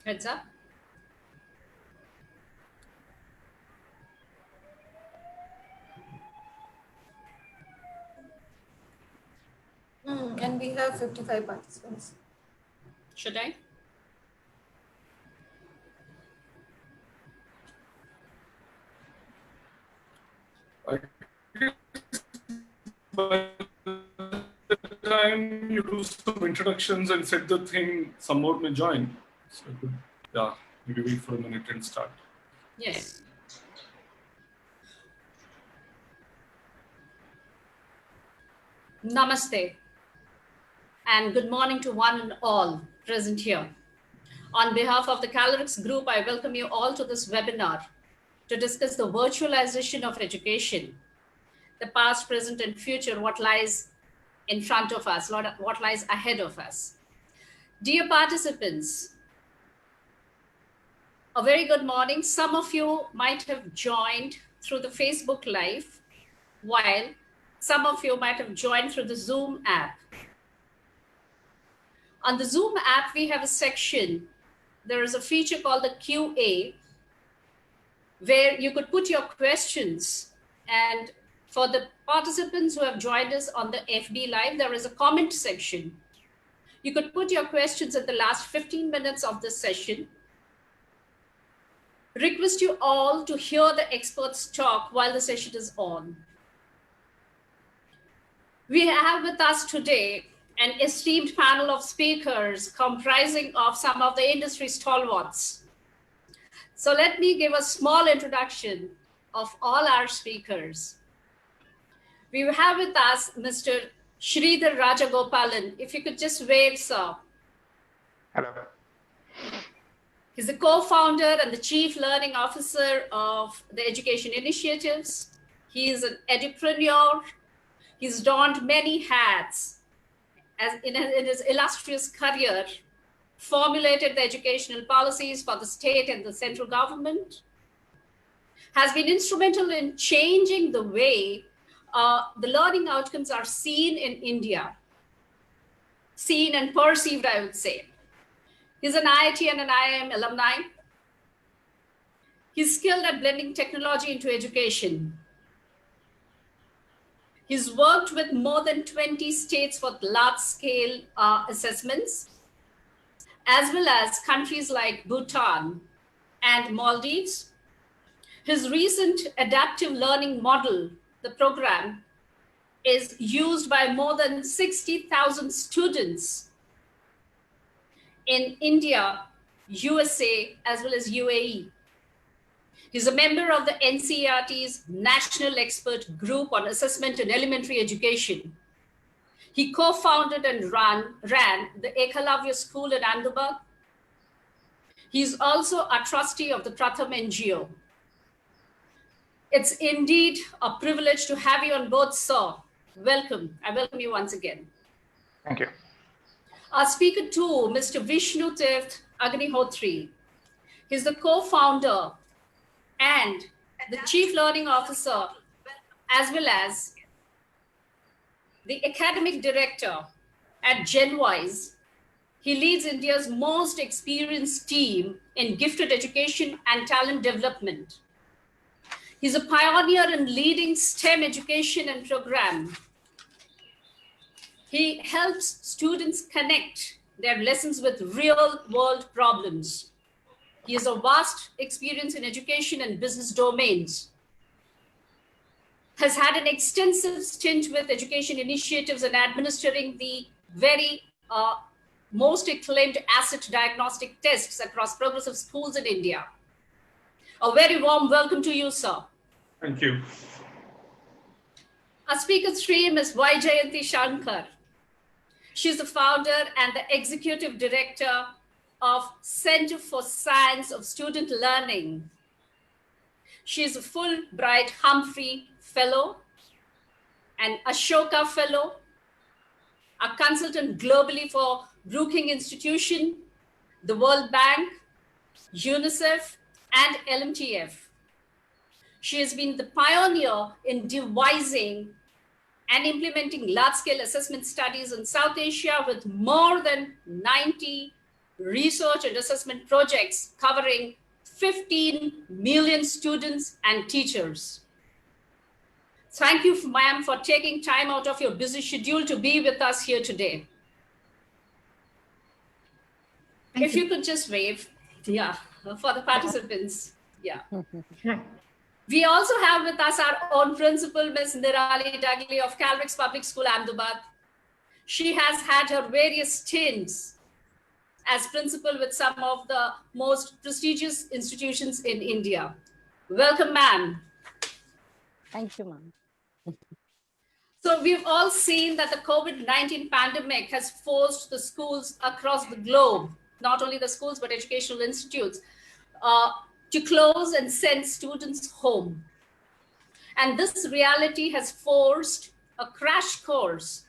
Heads up. And we have 55 participants. Should I? By the time you do some introductions and set the thing, some more may join. So I could, maybe wait for a minute and start. Yes. Namaste. And good morning to one and all present here. On behalf of the Kalorex group, I welcome you all to this webinar to discuss the virtualization of education, the past, present, and future, what lies in front of us, what lies ahead of us. Dear participants, a very good morning. Some of you might have joined through the Facebook Live, while some of you might have joined through the Zoom app. On the Zoom app, we have a section. There is a feature called the QA, where you could put your questions. And for the participants who have joined us on the FB Live, there is a comment section. You could put your questions at the last 15 minutes of this session. Request you all to hear the experts talk while the session is on. We have with us today an esteemed panel of speakers comprising of some of the industry stalwarts. So let me give a small introduction of all our speakers. We have with us Mr. Sridhar Rajagopalan. If you could just wave, sir. Hello. He's the co-founder and the chief learning officer of the Education Initiatives. He is an entrepreneur. He's donned many hats as in his illustrious career, formulated the educational policies for the state and the central government, has been instrumental in changing the way the learning outcomes are seen in India, seen and perceived, I would say. He's an IIT and an IIM alumni. He's skilled at blending technology into education. He's worked with more than 20 states for large-scale assessments, as well as countries like Bhutan and Maldives. His recent adaptive learning model, the program, is used by more than 60,000 students in India, USA, as well as UAE. He's a member of the NCERT's National Expert Group on Assessment in Elementary Education. He co-founded and ran the Ekalavya School in Ahmedabad. He's also a trustee of the Pratham NGO. It's indeed a privilege to have you on board, sir. Welcome. I welcome you once again. Thank you. Our speaker two, Mr. Vishnu Tirth Agnihotri. He's the co-founder and the chief learning officer, as well as the academic director at GenWise. He leads India's most experienced team in gifted education and talent development. He's a pioneer in leading STEM education and program. He helps students connect their lessons with real world problems. He has a vast experience in education and business domains, has had an extensive stint with education initiatives and administering the very most acclaimed asset diagnostic tests across progressive schools in India. A very warm welcome to you, sir. Thank you. Our speaker three, Ms. Vaijayanti Shankar. She's the founder and the executive director of Center for Science of Student Learning. She is a Fulbright Humphrey Fellow, an Ashoka Fellow, a consultant globally for Brookings Institution, the World Bank, UNICEF, and LMTF. She has been the pioneer in devising and implementing large-scale assessment studies in South Asia with more than 90 research and assessment projects covering 15 million students and teachers. Thank you, ma'am, for taking time out of your busy schedule to be with us here today. If you could just wave, yeah, for the participants, yeah. We also have with us our own principal, Ms. Nirali Dagli of Kalorex Public School, Ahmedabad. She has had her various stints as principal with some of the most prestigious institutions in India. Welcome, ma'am. Thank you, ma'am. So we've all seen that the COVID-19 pandemic has forced the schools across the globe, not only the schools, but educational institutes, to close and send students home. And this reality has forced a crash course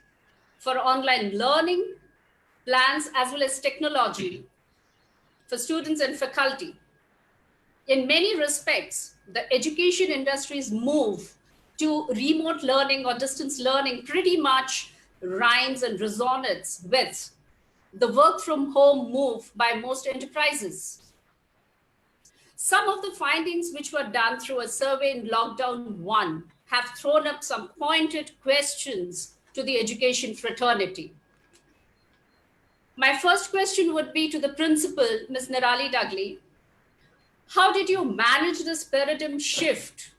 for online learning plans as well as technology for students and faculty. In many respects, the education industry's move to remote learning or distance learning pretty much rhymes and resonates with the work from home move by most enterprises. Some of the findings which were done through a survey in lockdown 1 have thrown up some pointed questions to the education fraternity. My first question would be to the principal, Ms. Nirali Dagli. How did you manage this paradigm shift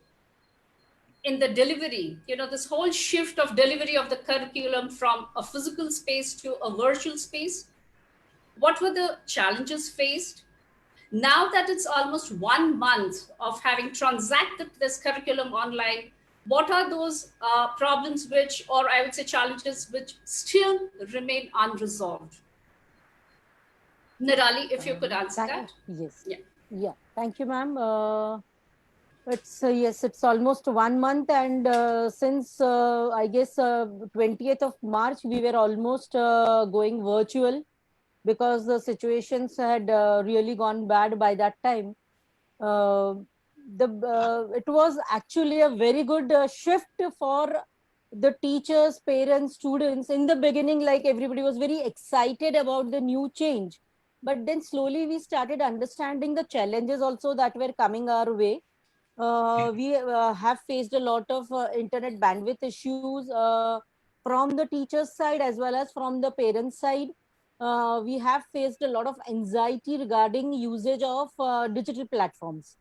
in the delivery, this whole shift of delivery of the curriculum from a physical space to a virtual space? What were the challenges faced? Now that it's almost 1 month of having transacted this curriculum online, what are those problems which, or I would say challenges, which still remain unresolved? Nirali, if you could answer that. Yes. Yeah. Thank you, ma'am. It's almost 1 month, and since I guess 20th of March, we were almost going virtual because the situations had really gone bad by that time. It was actually a very good shift for the teachers, parents, students. In the beginning, like everybody was very excited about the new change, but then slowly we started understanding the challenges also that were coming our way. We have faced a lot of internet bandwidth issues from the teacher's side as well as from the parents' side. We have faced a lot of anxiety regarding usage of digital platforms,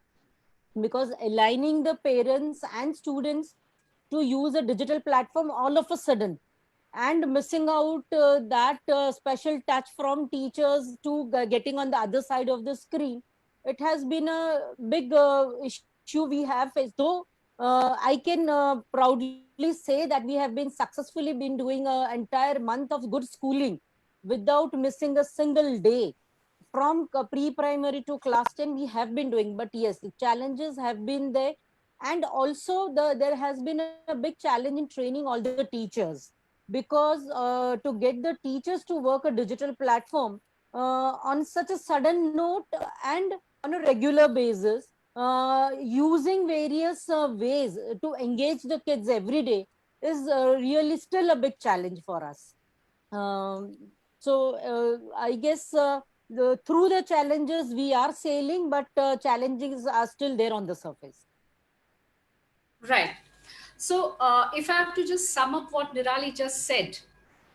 because aligning the parents and students to use a digital platform all of a sudden, and missing out that special touch from teachers to getting on the other side of the screen, it has been a big issue we have faced. Though I can proudly say that we have been successfully been doing an entire month of good schooling without missing a single day. From pre-primary to class 10 we have been doing, but yes, the challenges have been there. And also there has been a big challenge in training all the teachers, because to get the teachers to work a digital platform on such a sudden note and on a regular basis, using various ways to engage the kids every day is really still a big challenge for us. I guess through the challenges we are sailing, but challenges are still there on the surface. Right. So if I have to just sum up what Nirali just said,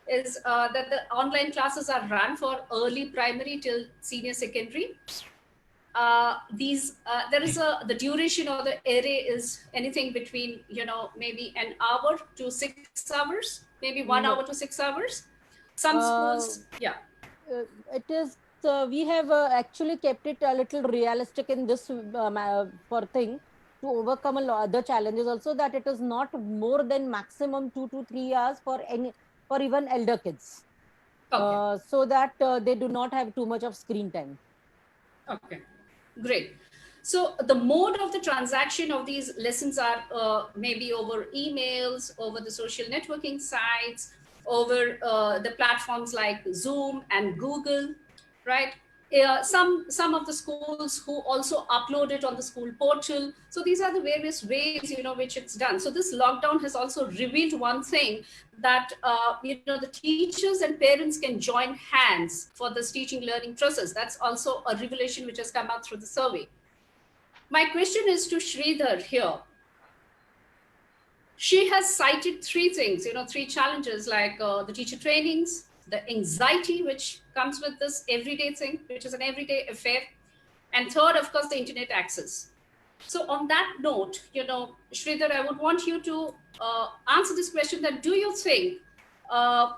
is that the online classes are run for early primary till senior secondary. The duration of the array is anything between, maybe an hour to 6 hours, maybe 1 hour to 6 hours. Some schools, yeah. It is, we have actually kept it a little realistic in this for thing, to overcome a lot other challenges also, that it is not more than maximum 2 to 3 hours for even elder kids. Okay. So that they do not have too much of screen time. Okay, great. So the mode of the transaction of these lessons are maybe over emails, over the social networking sites, over the platforms like Zoom and Google, right? some of the schools who also upload it on the school portal. So these are the various ways, which it's done. So this lockdown has also revealed one thing, that the teachers and parents can join hands for this teaching learning process. That's also a revelation which has come out through the survey. My question is to Sridhar here. She has cited three things, three challenges, like the teacher trainings, the anxiety which comes with this everyday thing, which is an everyday affair, and third, of course, the internet access. So on that note, Sridhar, I would want you to answer this question, that do you think a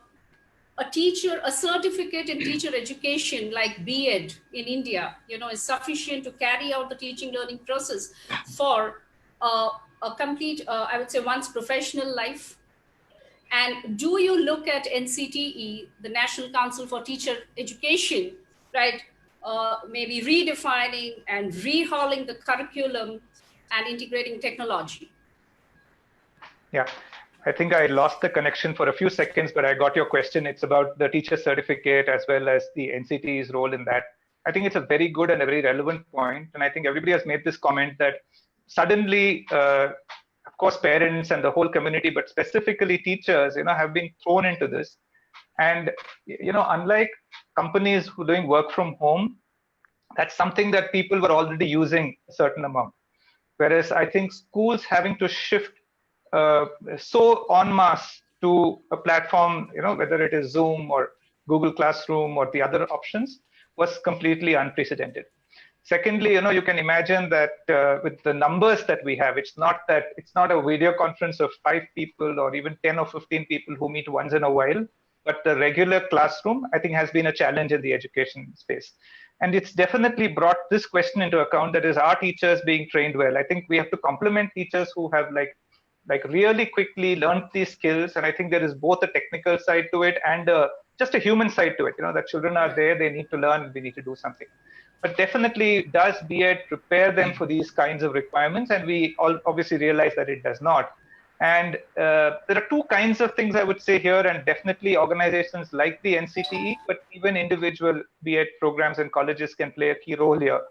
certificate in teacher education like B.Ed in India, is sufficient to carry out the teaching learning process for a complete, I would say, one's professional life? And do you look at NCTE, the National Council for Teacher Education, right, maybe redefining and rehauling the curriculum and integrating technology? Yeah, I think I lost the connection for a few seconds, but I got your question. It's about the teacher certificate as well as the NCTE's role in that. I think it's a very good and a very relevant point. And I think everybody has made this comment that suddenly, of course, parents and the whole community, but specifically teachers, have been thrown into this. And, unlike companies who are doing work from home, that's something that people were already using a certain amount. Whereas I think schools having to shift so en masse to a platform, whether it is Zoom or Google Classroom or the other options, was completely unprecedented. Secondly, you can imagine that with the numbers that we have, it's not a video conference of 5 people or even 10 or 15 people who meet once in a while, but the regular classroom, I think, has been a challenge in the education space. And it's definitely brought this question into account, that is, are teachers being trained well? I think we have to compliment teachers who have like really quickly learned these skills. And I think there is both a technical side to it and just a human side to it, that children are there, they need to learn, we need to do something. But definitely does B.Ed prepare them for these kinds of requirements? And we all obviously realize that it does not. And there are two kinds of things I would say here, and definitely organizations like the NCTE, but even individual B.Ed programs and colleges can play a key role here,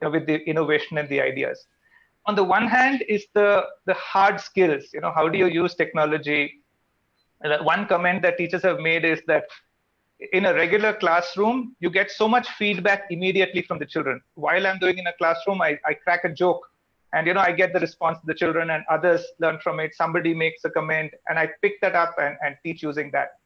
with the innovation and the ideas. On the one hand is the hard skills, how do you use technology? One comment that teachers have made is that in a regular classroom, you get so much feedback immediately from the children. While I'm doing in a classroom, I crack a joke and, I get the response to the children and others learn from it. Somebody makes a comment and I pick that up and teach using that.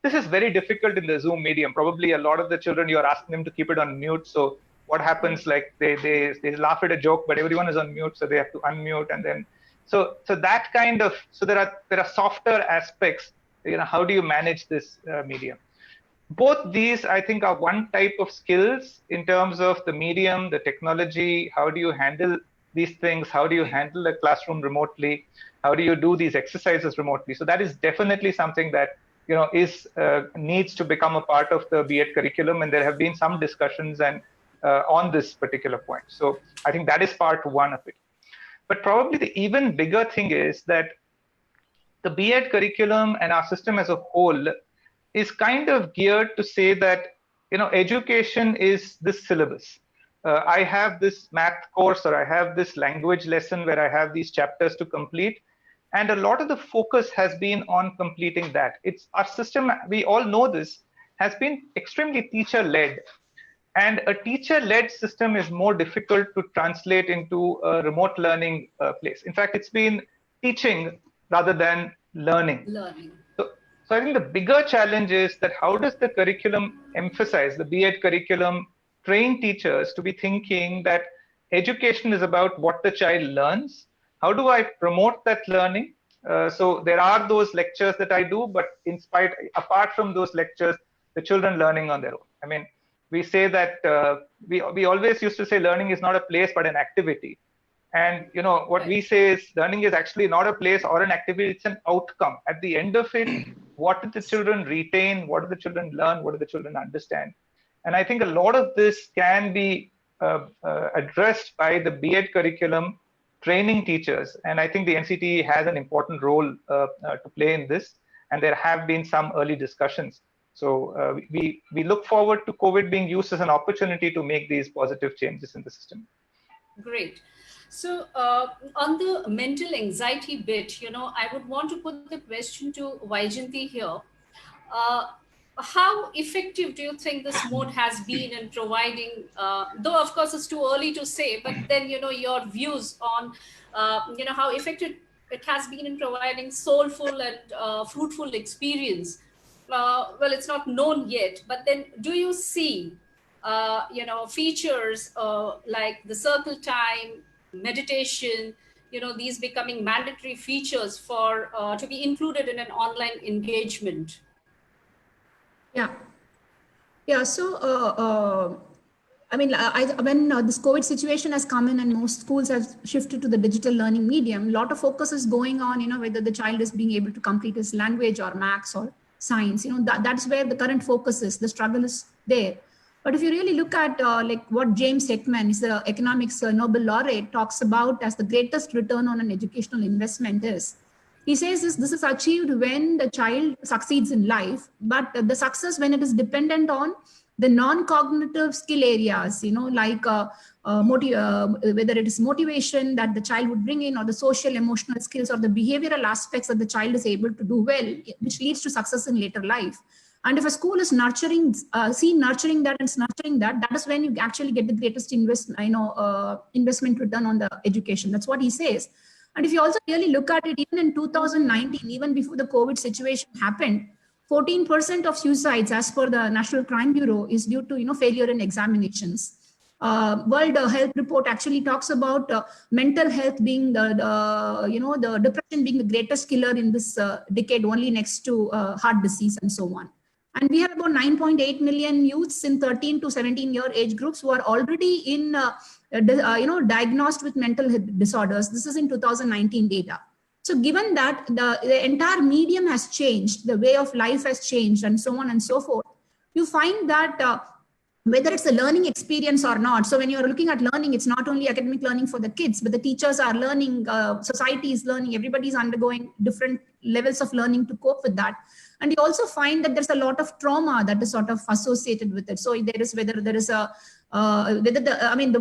This is very difficult in the Zoom medium. Probably a lot of the children, you're asking them to keep it on mute. So what happens, like they laugh at a joke, but everyone is on mute, so they have to unmute. And then, so that kind of, so there are softer aspects, how do you manage this medium? Both these, I think, are one type of skills in terms of the medium, the technology. How do you handle these things? How do you handle a classroom remotely? How do you do these exercises remotely? So that is definitely something that, needs to become a part of the B.Ed curriculum. And there have been some discussions on this particular point. So I think that is part one of it. But probably the even bigger thing is that the B.Ed curriculum and our system as a whole is kind of geared to say that, education is this syllabus. I have this math course or I have this language lesson where I have these chapters to complete. And a lot of the focus has been on completing that. It's our system, we all know this, has been extremely teacher-led. And a teacher-led system is more difficult to translate into a remote learning place. In fact, it's been teaching rather than learning. So I think the bigger challenge is that how does the curriculum emphasize, the B.Ed curriculum, train teachers to be thinking that education is about what the child learns. How do I promote that learning? So there are those lectures that I do, but apart from those lectures, the children learning on their own. I mean, we say that we always used to say learning is not a place, but an activity. And what we say is learning is actually not a place or an activity, it's an outcome. At the end of it, what did the children retain? What do the children learn? What do the children understand? And I think a lot of this can be addressed by the B.Ed curriculum training teachers. And I think the NCTE has an important role to play in this. And there have been some early discussions. So we look forward to COVID being used as an opportunity to make these positive changes in the system. Great. So on the mental anxiety bit, I would want to put the question to Vaijanti here. Uh, how effective do you think this mode has been in providing, though of course it's too early to say, but then, your views on, how effective it has been in providing soulful and fruitful experience? Well, it's not known yet, but then do you see features like the circle time, meditation, these becoming mandatory features for to be included in an online engagement? Yeah. Yeah. So, I mean, when this COVID situation has come in and most schools have shifted to the digital learning medium, a lot of focus is going on, whether the child is being able to complete his language or maths or science. That's where the current focus is. The struggle is there. But if you really look at like what James Heckman, is the economics Nobel laureate, talks about as the greatest return on an educational investment is, he says this is achieved when the child succeeds in life, but the success when it is dependent on the non-cognitive skill areas, like whether it is motivation that the child would bring in, or the social emotional skills, or the behavioral aspects that the child is able to do well, which leads to success in later life. And if a school is nurturing that and nurturing that, that is when you actually get the greatest investment return on the education. That's what he says. And if you also really look at it, even in 2019, even before the COVID situation happened, 14% of suicides, as per the National Crime Bureau, is due to failure in examinations. World Health Report actually talks about mental health being the depression being the greatest killer in this decade, only next to heart disease and so on. And we have about 9.8 million youths in 13 to 17-year age groups who are already in diagnosed with mental disorders. This is in 2019 data. So given that the entire medium has changed, the way of life has changed, and so on and so forth, you find that whether it's a learning experience or not. So when you're looking at learning, it's not only academic learning for the kids, but the teachers are learning, society is learning, everybody's undergoing different levels of learning to cope with that. And you also find that there's a lot of trauma that is sort of associated with it. So there is the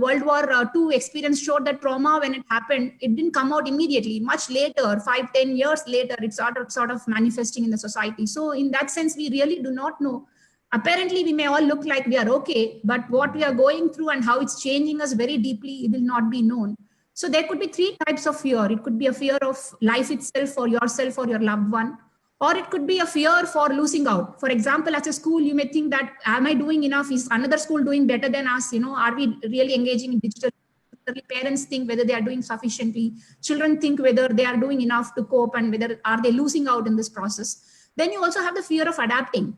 World War II experience showed that trauma, when it happened, it didn't come out immediately. Much later, 5-10 years later, it started sort of manifesting in the society. So in that sense, we really do not know. Apparently, we may all look like we are okay, but what we are going through and how it's changing us very deeply, it will not be known. So there could be three types of fear. It could be a fear of life itself, for yourself or your loved one, or it could be a fear for losing out. For example, as a school, you may think that, am I doing enough? Is another school doing better than us? Are we really engaging in digital? Parents think whether they are doing sufficiently. Children think whether they are doing enough to cope, and whether are they losing out in this process. Then you also have the fear of adapting.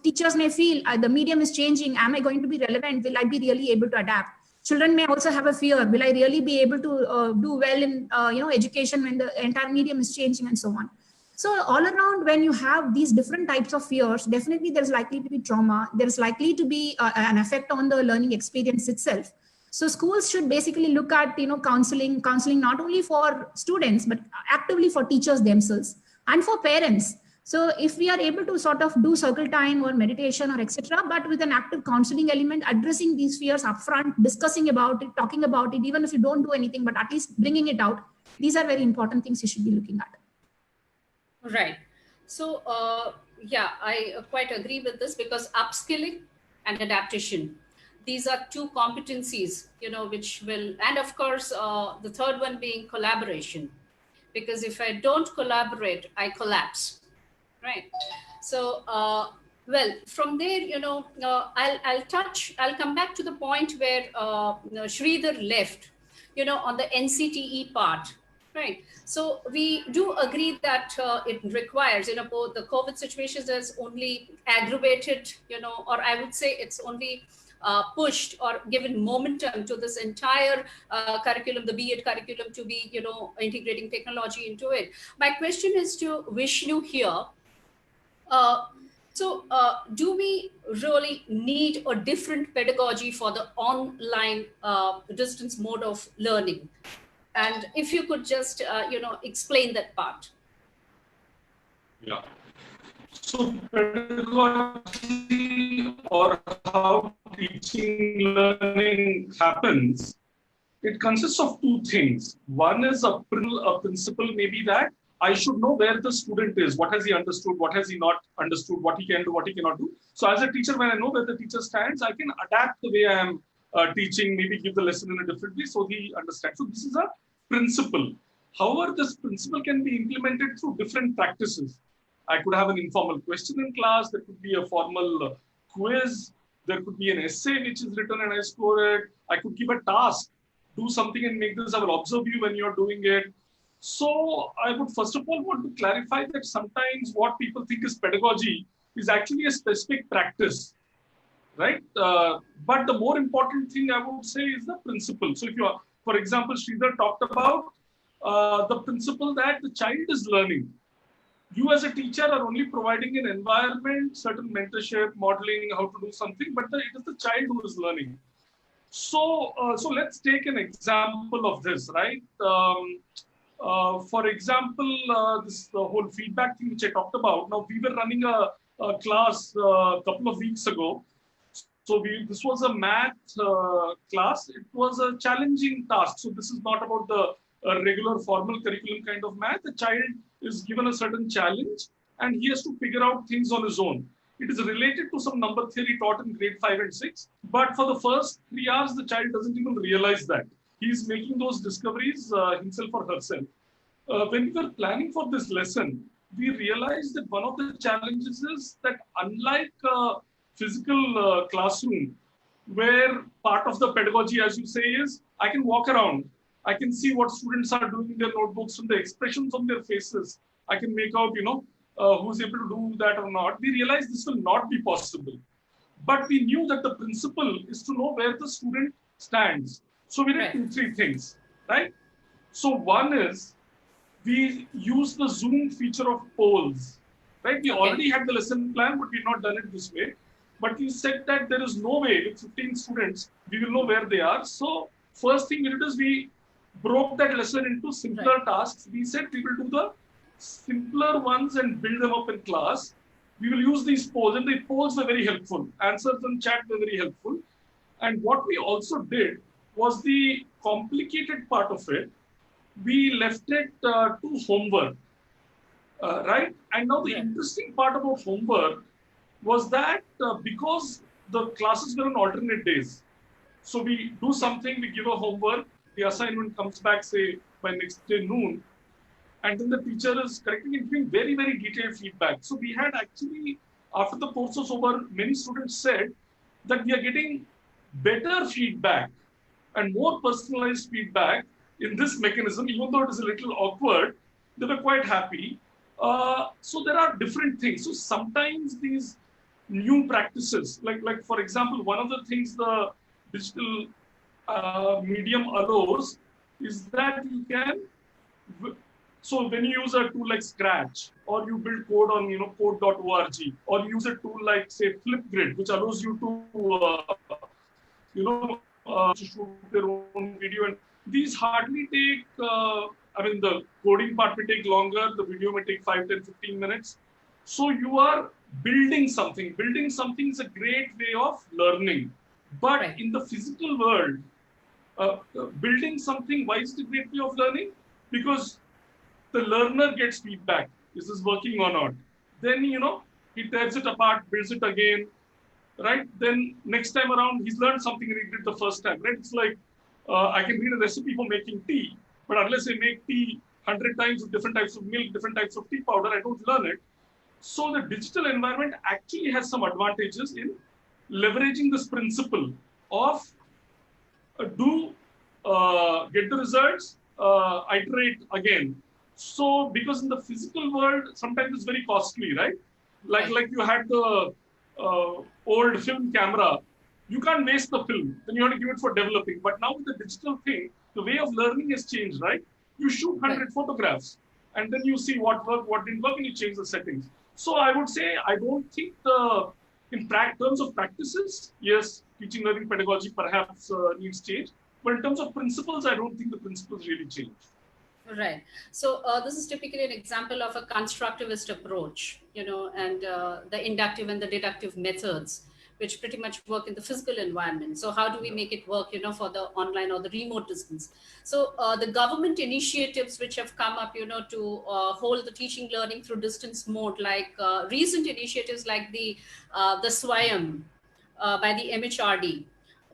Teachers may feel the medium is changing. Am I going to be relevant? Will I be really able to adapt? Children may also have a fear. Will I really be able to do well in education when the entire medium is changing, and so on? So all around, when you have these different types of fears, definitely there's likely to be trauma. There's likely to be an effect on the learning experience itself. So schools should basically look at counseling not only for students, but actively for teachers themselves and for parents. So if we are able to sort of do circle time or meditation or etc., but with an active counseling element, addressing these fears upfront, discussing about it, talking about it, even if you don't do anything, but at least bringing it out, these are very important things you should be looking at. Right. So, yeah, I quite agree with this, because upskilling and adaptation, these are two competencies, which will, and of course, the third one being collaboration, because if I don't collaborate, I collapse, right? So, well, from there, I'll come back to the point where Sridhar left, on the NCTE part. Right. So we do agree that it requires, both the COVID situation has only aggravated, or I would say it's only pushed or given momentum to this entire curriculum, the B.Ed curriculum, to be, integrating technology into it. My question is to Vishnu here. Do we really need a different pedagogy for the online distance mode of learning? And if you could just, explain that part. Yeah. So pedagogy or how teaching learning happens, it consists of two things. One is a principle, maybe that I should know where the student is, what has he understood, what has he not understood, what he can do, what he cannot do. So as a teacher, when I know where the teacher stands, I can adapt the way I am teaching, maybe give the lesson in a different way so he understands. So this is a principle. However, this principle can be implemented through different practices. I could have an informal question in class, there could be a formal quiz, there could be an essay which is written and I score it. I could give a task, do something and make this, I will observe you when you're doing it. So I would first of all want to clarify that sometimes what people think is pedagogy is actually a specific practice, right? But the more important thing I would say is the principle. So if you are, for example, Sridhar talked about the principle that the child is learning. You as a teacher are only providing an environment, certain mentorship, modeling, how to do something, but it is the child who is learning. So, so let's take an example of this, right? For example, the whole feedback thing which I talked about. Now, we were running a class a couple of weeks ago. So this was a math class. It was a challenging task. So this is not about the regular formal curriculum kind of math. The child is given a certain challenge and he has to figure out things on his own. It is related to some number theory taught in grade 5 and 6. But for the first 3 hours, the child doesn't even realize that. He's making those discoveries himself or herself. When we were planning for this lesson, we realized that one of the challenges is that unlike physical classroom, where part of the pedagogy, as you say, is I can walk around, I can see what students are doing in their notebooks from the expressions on their faces. I can make out, who's able to do that or not. We realized this will not be possible. But we knew that the principle is to know where the student stands. So we did 2-3 things, right? So one is we use the Zoom feature of polls, right? We already had the lesson plan, but we've not done it this way. But we said that there is no way with 15 students, we will know where they are. So first thing we did is we broke that lesson into simpler tasks. We said we will do the simpler ones and build them up in class. We will use these polls, and the polls were very helpful. Answers in chat were very helpful. And what we also did was the complicated part of it. We left it to homework, right? And now the interesting part about homework was that because the classes were on alternate days, so we do something, we give a homework, the assignment comes back, say, by next day noon, and then the teacher is correcting and giving very, very detailed feedback. So we had actually, after the course was over, many students said that we are getting better feedback and more personalized feedback in this mechanism, even though it is a little awkward. They were quite happy. So there are different things. So sometimes these new practices, like for example, one of the things the digital medium allows is that you can, so when you use a tool like Scratch, or you build code on code.org, or you use a tool like say Flipgrid, which allows you to shoot their own video, and these hardly take, the coding part may take longer, the video may take 5, 10, 15 minutes. So you are building something. Building something is a great way of learning. But in the physical world, building something, why is it a great way of learning? Because the learner gets feedback. Is this working or not? Then, he tears it apart, builds it again, right? Then next time around, he's learned something and he did the first time, right? It's like, I can read a recipe for making tea, but unless I make tea 100 times with different types of milk, different types of tea powder, I don't learn it. So the digital environment actually has some advantages in leveraging this principle of get the results, iterate again. So because in the physical world, sometimes it's very costly, right? Like you had the old film camera, you can't waste the film, then you have to give it for developing. But now with the digital thing, the way of learning has changed, right? You shoot 100 photographs and then you see what worked, what didn't work, and you change the settings. So I would say, I don't think in terms of practices, yes, teaching learning pedagogy perhaps needs change. But in terms of principles, I don't think the principles really change. Right. So this is typically an example of a constructivist approach, and the inductive and the deductive methods, which pretty much work in the physical environment. So how do we make it work, for the online or the remote distance? So the government initiatives which have come up, to hold the teaching learning through distance mode, like recent initiatives like the Swayam by the MHRD.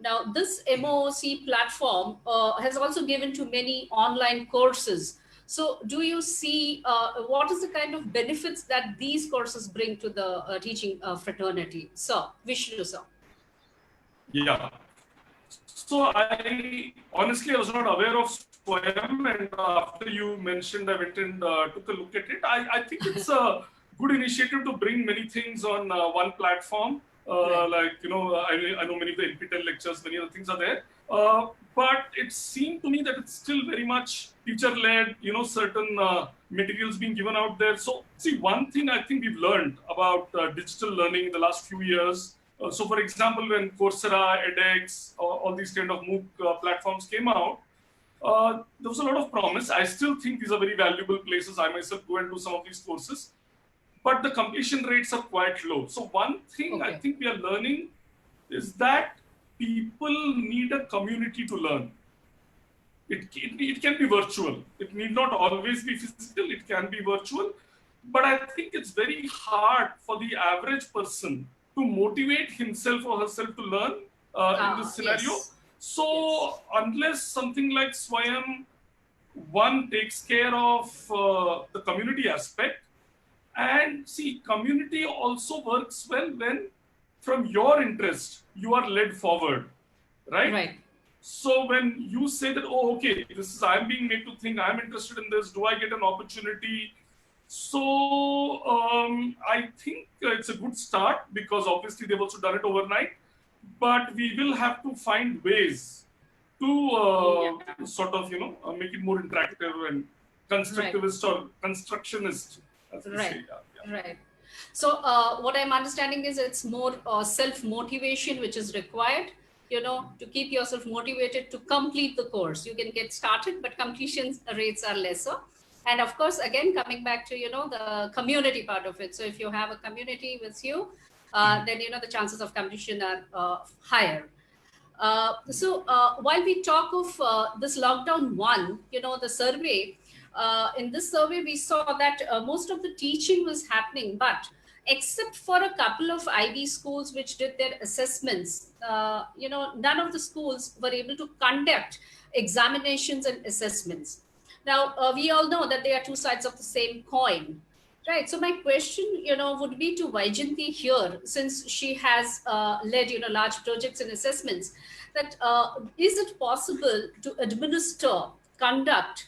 Now, this MOOC platform has also given to many online courses. So, do you see what is the kind of benefits that these courses bring to the teaching fraternity? So, Vishnu, sir. Yeah. So I honestly I was not aware of Swayam, and after you mentioned, I went and took a look at it. I think it's a good initiative to bring many things on one platform. Right. Like I know many of the NPTEL lectures, many of the things are there. But it seemed to me that it's still very much teacher-led. Certain materials being given out there. So see, one thing I think we've learned about digital learning in the last few years. So, for example, when Coursera, edX, all these kind of MOOC platforms came out, there was a lot of promise. I still think these are very valuable places. I myself go and do some of these courses, but the completion rates are quite low. So, one thing I think we are learning is that people need a community to learn. It can be virtual. It need not always be physical. It can be virtual. But I think it's very hard for the average person to motivate himself or herself to learn in this scenario. Yes. So unless something like Swayam, one takes care of the community aspect, and see, community also works well when from your interest you are led forward, right? Right. So when you say that, oh, okay, I'm being made to think, I'm interested in this, do I get an opportunity? So I think it's a good start, because obviously they've also done it overnight, but we will have to find ways to sort of, make it more interactive and constructivist or constructionist, as we say. Right. So what I'm understanding is it's more self-motivation which is required, to keep yourself motivated to complete the course. You can get started, but completion rates are lesser. And of course, again, coming back to, the community part of it. So if you have a community with you, then, the chances of completion are higher. So while we talk of this lockdown one, the survey, in this survey, we saw that most of the teaching was happening, but except for a couple of IB schools which did their assessments, none of the schools were able to conduct examinations and assessments. Now, we all know that they are two sides of the same coin. Right. So my question, would be to Vaijayanti here, since she has led, large projects and assessments, that is it possible to conduct,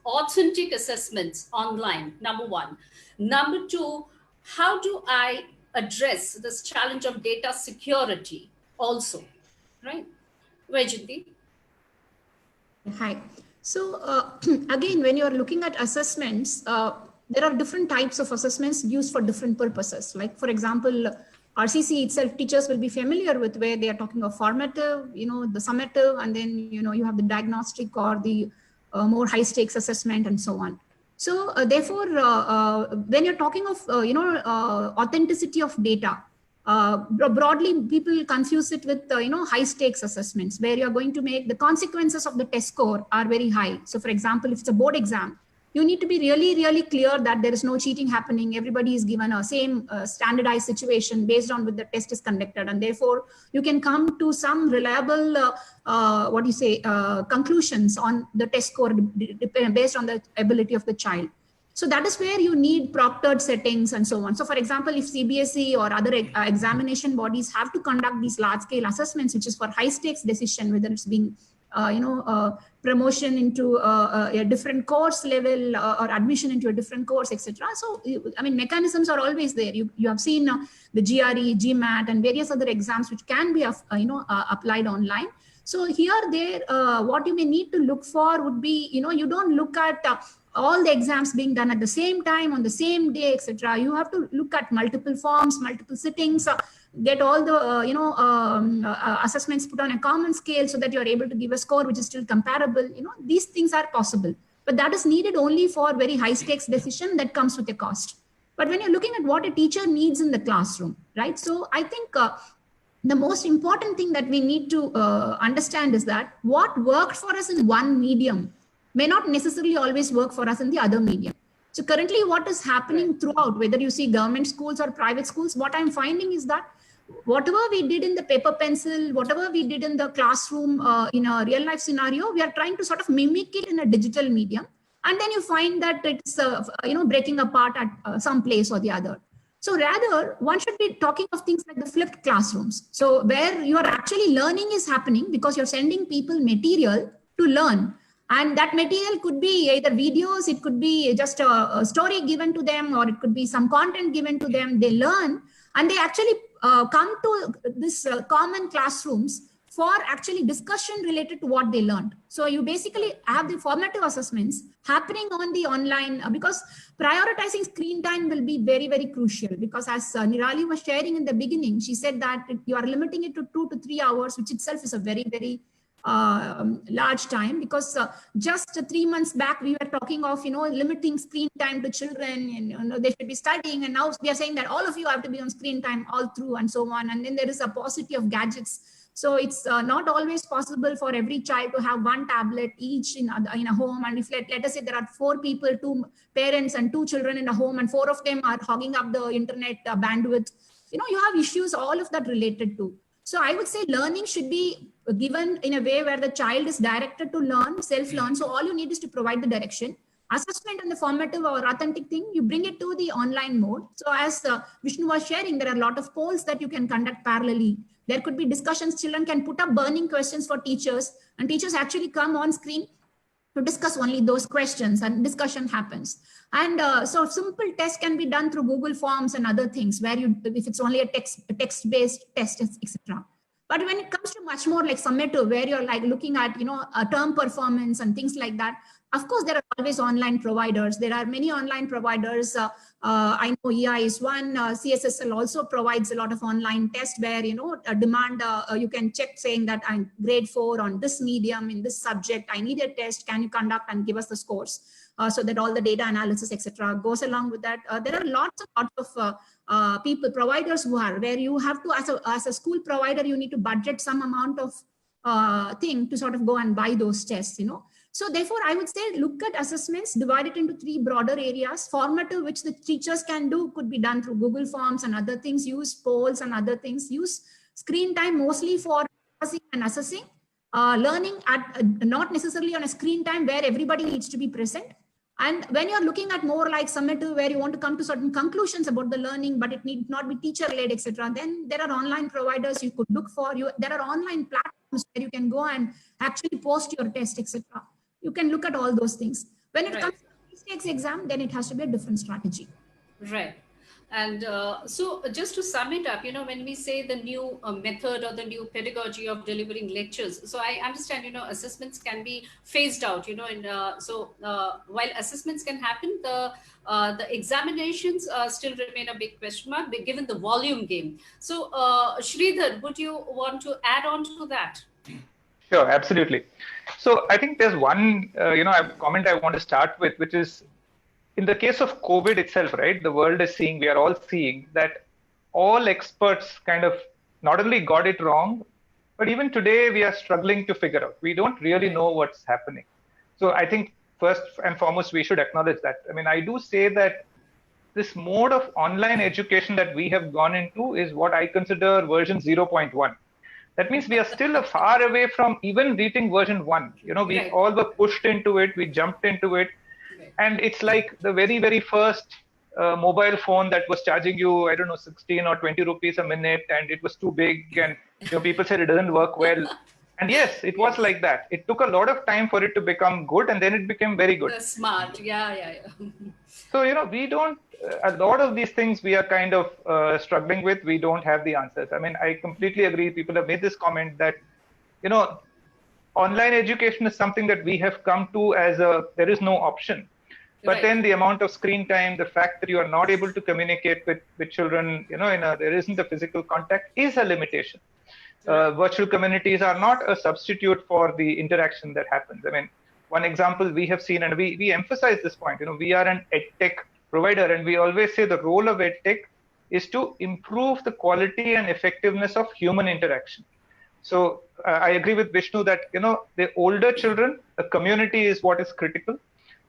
authentic assessments online, number one. Number two, how do I address this challenge of data security also, right? Vaijayanti. Hi. So again, when you're looking at assessments, there are different types of assessments used for different purposes. Like, for example, RCC itself, teachers will be familiar with, where they are talking of formative, the summative, and then, you have the diagnostic or the more high stakes assessment and so on. So therefore, when you're talking of, authenticity of data, broadly, people confuse it with, high stakes assessments, where you're going to make the consequences of the test score are very high. So for example, if it's a board exam, you need to be really, really clear that there is no cheating happening. Everybody is given a same standardized situation based on which the test is conducted. And therefore, you can come to some reliable, conclusions on the test score based on the ability of the child. So that is where you need proctored settings and so on. So for example, if CBSE or other examination bodies have to conduct these large scale assessments, which is for high stakes decision, whether it's being, promotion into a different course level or admission into a different course, etc. So, mechanisms are always there. You have seen the GRE, GMAT, and various other exams which can be, applied online. So here, what you may need to look for would be, you don't look at all the exams being done at the same time on the same day, etc. You have to look at multiple forms, multiple sittings, get all the assessments put on a common scale so that you're able to give a score which is still comparable. These things are possible. but that is needed only for very high stakes decision that comes with a cost. But when you're looking at what a teacher needs in the classroom, right? So I think the most important thing that we need to understand is that what worked for us in one medium may not necessarily always work for us in the other medium. So currently what is happening throughout, whether you see government schools or private schools, what I'm finding is that whatever we did in the paper pencil, whatever we did in the classroom in a real life scenario, we are trying to sort of mimic it in a digital medium. And then you find that it's breaking apart at some place or the other. So rather, one should be talking of things like the flipped classrooms. So where you are actually learning is happening because you're sending people material to learn. And that material could be either videos, it could be just a story given to them, or it could be some content given to them. They learn and they actually come to this common classrooms for actually discussion related to what they learned. So you basically have the formative assessments happening on the online because prioritizing screen time will be very, very crucial, because as Nirali was sharing in the beginning, she said that you are limiting it to 2 to 3 hours, which itself is a very, very large time, because just 3 months back we were talking of limiting screen time to children, and they should be studying, and now we are saying that all of you have to be on screen time all through and so on. And then there is a paucity of gadgets. So it's not always possible for every child to have one tablet each in a home. And if let us say there are 4 people, 2 parents and 2 children in a home, and 4 of them are hogging up the internet bandwidth, you have issues, all of that related to. So I would say learning should be given in a way where the child is directed to learn, self-learn. So all you need is to provide the direction. Assessment and the formative or authentic thing, you bring it to the online mode. So as Vishnu was sharing, there are a lot of polls that you can conduct parallelly. There could be discussions. Children can put up burning questions for teachers, and teachers actually come on screen to discuss only those questions, and discussion happens. And so simple tests can be done through Google Forms and other things, where if it's only a text-based test, etc. But when it comes to much more like summative, where you're like looking at, a term performance and things like that, of course, there are always online providers. There are many online providers. I know EI is one. CSSL also provides a lot of online tests where, a demand, you can check saying that I'm grade 4 on this medium in this subject. I need a test. Can you conduct and give us the scores? So that all the data analysis, etc., goes along with that. There are lots of people, providers who are, where you have to, as a school provider, you need to budget some amount of thing to sort of go and buy those tests, So therefore, I would say look at assessments, divide it into 3 broader areas. Formative, which the teachers can do, could be done through Google Forms and other things. Use polls and other things. Use screen time mostly for discussing and assessing. Learning at not necessarily on a screen time where everybody needs to be present. And when you're looking at more like summative, where you want to come to certain conclusions about the learning, but it need not be teacher-led, etc., then there are online providers you could look for. There are online platforms where you can go and actually post your test, etc. You can look at all those things. When it comes to the stakes exam, then it has to be a different strategy. Right. And so just to sum it up, when we say the new method or the new pedagogy of delivering lectures, so I understand, assessments can be phased out, and while assessments can happen, the examinations still remain a big question mark, given the volume game. So Sridhar, would you want to add on to that? Sure, absolutely. So I think there's one, comment I want to start with, which is in the case of COVID itself, right? The world is seeing, we are all seeing that all experts kind of not only got it wrong, but even today we are struggling to figure out. We don't really know what's happening. So I think first and foremost, we should acknowledge that. I mean, I do say that this mode of online education that we have gone into is what I consider version 0.1. That means we are still far away from even reaching version 1. We all were pushed into it, we jumped into it. And it's like the very, very first mobile phone that was charging you, 16 or 20 rupees a minute, and it was too big, and people said it doesn't work well. And yes, it was like that. It took a lot of time for it to become good, and then it became very good. Smart, yeah. So, we don't, a lot of these things we are kind of struggling with, we don't have the answers. I mean, I completely agree. People have made this comment that, online education is something that we have come to as there is no option. But then the amount of screen time, the fact that you are not able to communicate with children, there isn't a physical contact is a limitation. Virtual communities are not a substitute for the interaction that happens. I mean, one example we have seen, and we emphasize this point, we are an edtech provider, and we always say the role of edtech is to improve the quality and effectiveness of human interaction. So I agree with Vishnu that, the older children, the community is what is critical.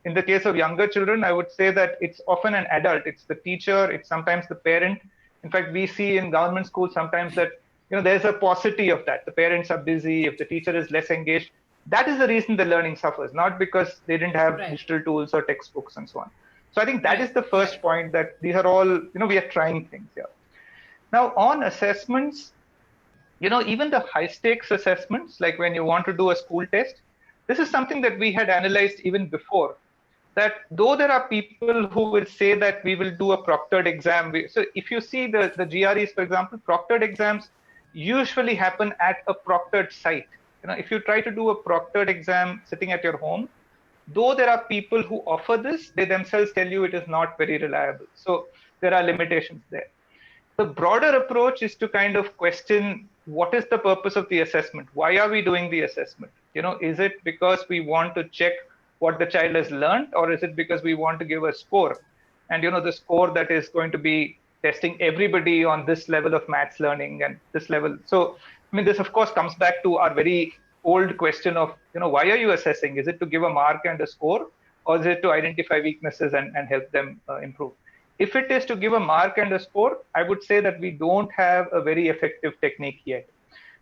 In the case of younger children, I would say that it's often an adult. It's the teacher. It's sometimes the parent. In fact, we see in government schools sometimes that, there's a paucity of that. The parents are busy. If the teacher is less engaged, that is the reason the learning suffers, not because they didn't have digital tools or textbooks and so on. So I think that is the first point, that these are all, we are trying things here. Now on assessments, even the high stakes assessments, like when you want to do a school test, this is something that we had analyzed even before, that though there are people who will say that we will do a proctored exam. So if you see the GREs, for example, proctored exams usually happen at a proctored site. If you try to do a proctored exam sitting at your home, though there are people who offer this, they themselves tell you it is not very reliable. So there are limitations there. The broader approach is to kind of question, what is the purpose of the assessment? Why are we doing the assessment? Is it because we want to check what the child has learned, or is it because we want to give a score? And the score that is going to be testing everybody on this level of maths learning and this level. So this of course comes back to our very old question of, why are you assessing? Is it to give a mark and a score, or is it to identify weaknesses and help them improve? If it is to give a mark and a score, I would say that we don't have a very effective technique yet.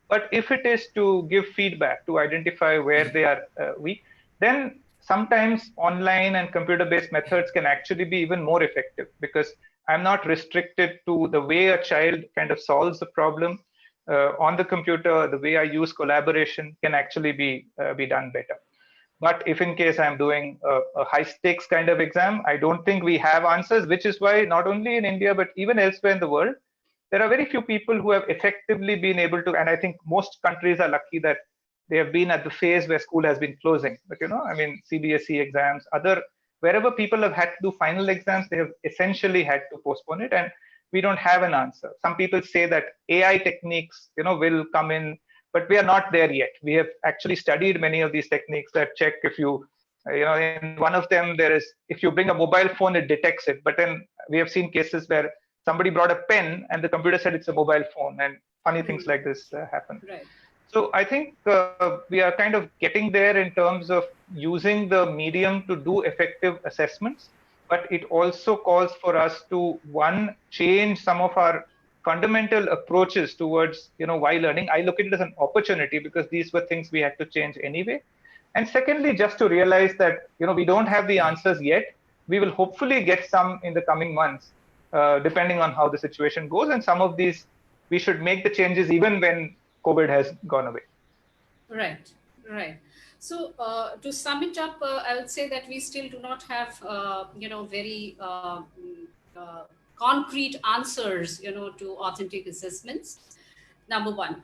But if it is to give feedback, to identify where they are weak, then sometimes online and computer-based methods can actually be even more effective, because I'm not restricted to the way a child kind of solves the problem on the computer. The way I use collaboration can actually be done better. But if in case I'm doing a high stakes kind of exam, I don't think we have answers, which is why not only in India, but even elsewhere in the world, there are very few people who have effectively been able to, and I think most countries are lucky that they have been at the phase where school has been closing. But, CBSE exams, wherever people have had to do final exams, they have essentially had to postpone it, and we don't have an answer. Some people say that AI techniques, will come in, but we are not there yet. We have actually studied many of these techniques that check if you, in one of them, if you bring a mobile phone, it detects it. But then we have seen cases where somebody brought a pen and the computer said it's a mobile phone, and funny things like this happen. Right. So I think we are kind of getting there in terms of using the medium to do effective assessments, but it also calls for us to, one, change some of our fundamental approaches towards, why learning. I look at it as an opportunity, because these were things we had to change anyway. And secondly, just to realize that, we don't have the answers yet. We will hopefully get some in the coming months, depending on how the situation goes. And some of these, we should make the changes even when COVID has gone away. Right. So to sum it up, I would say that we still do not have, very concrete answers, to authentic assessments. Number one.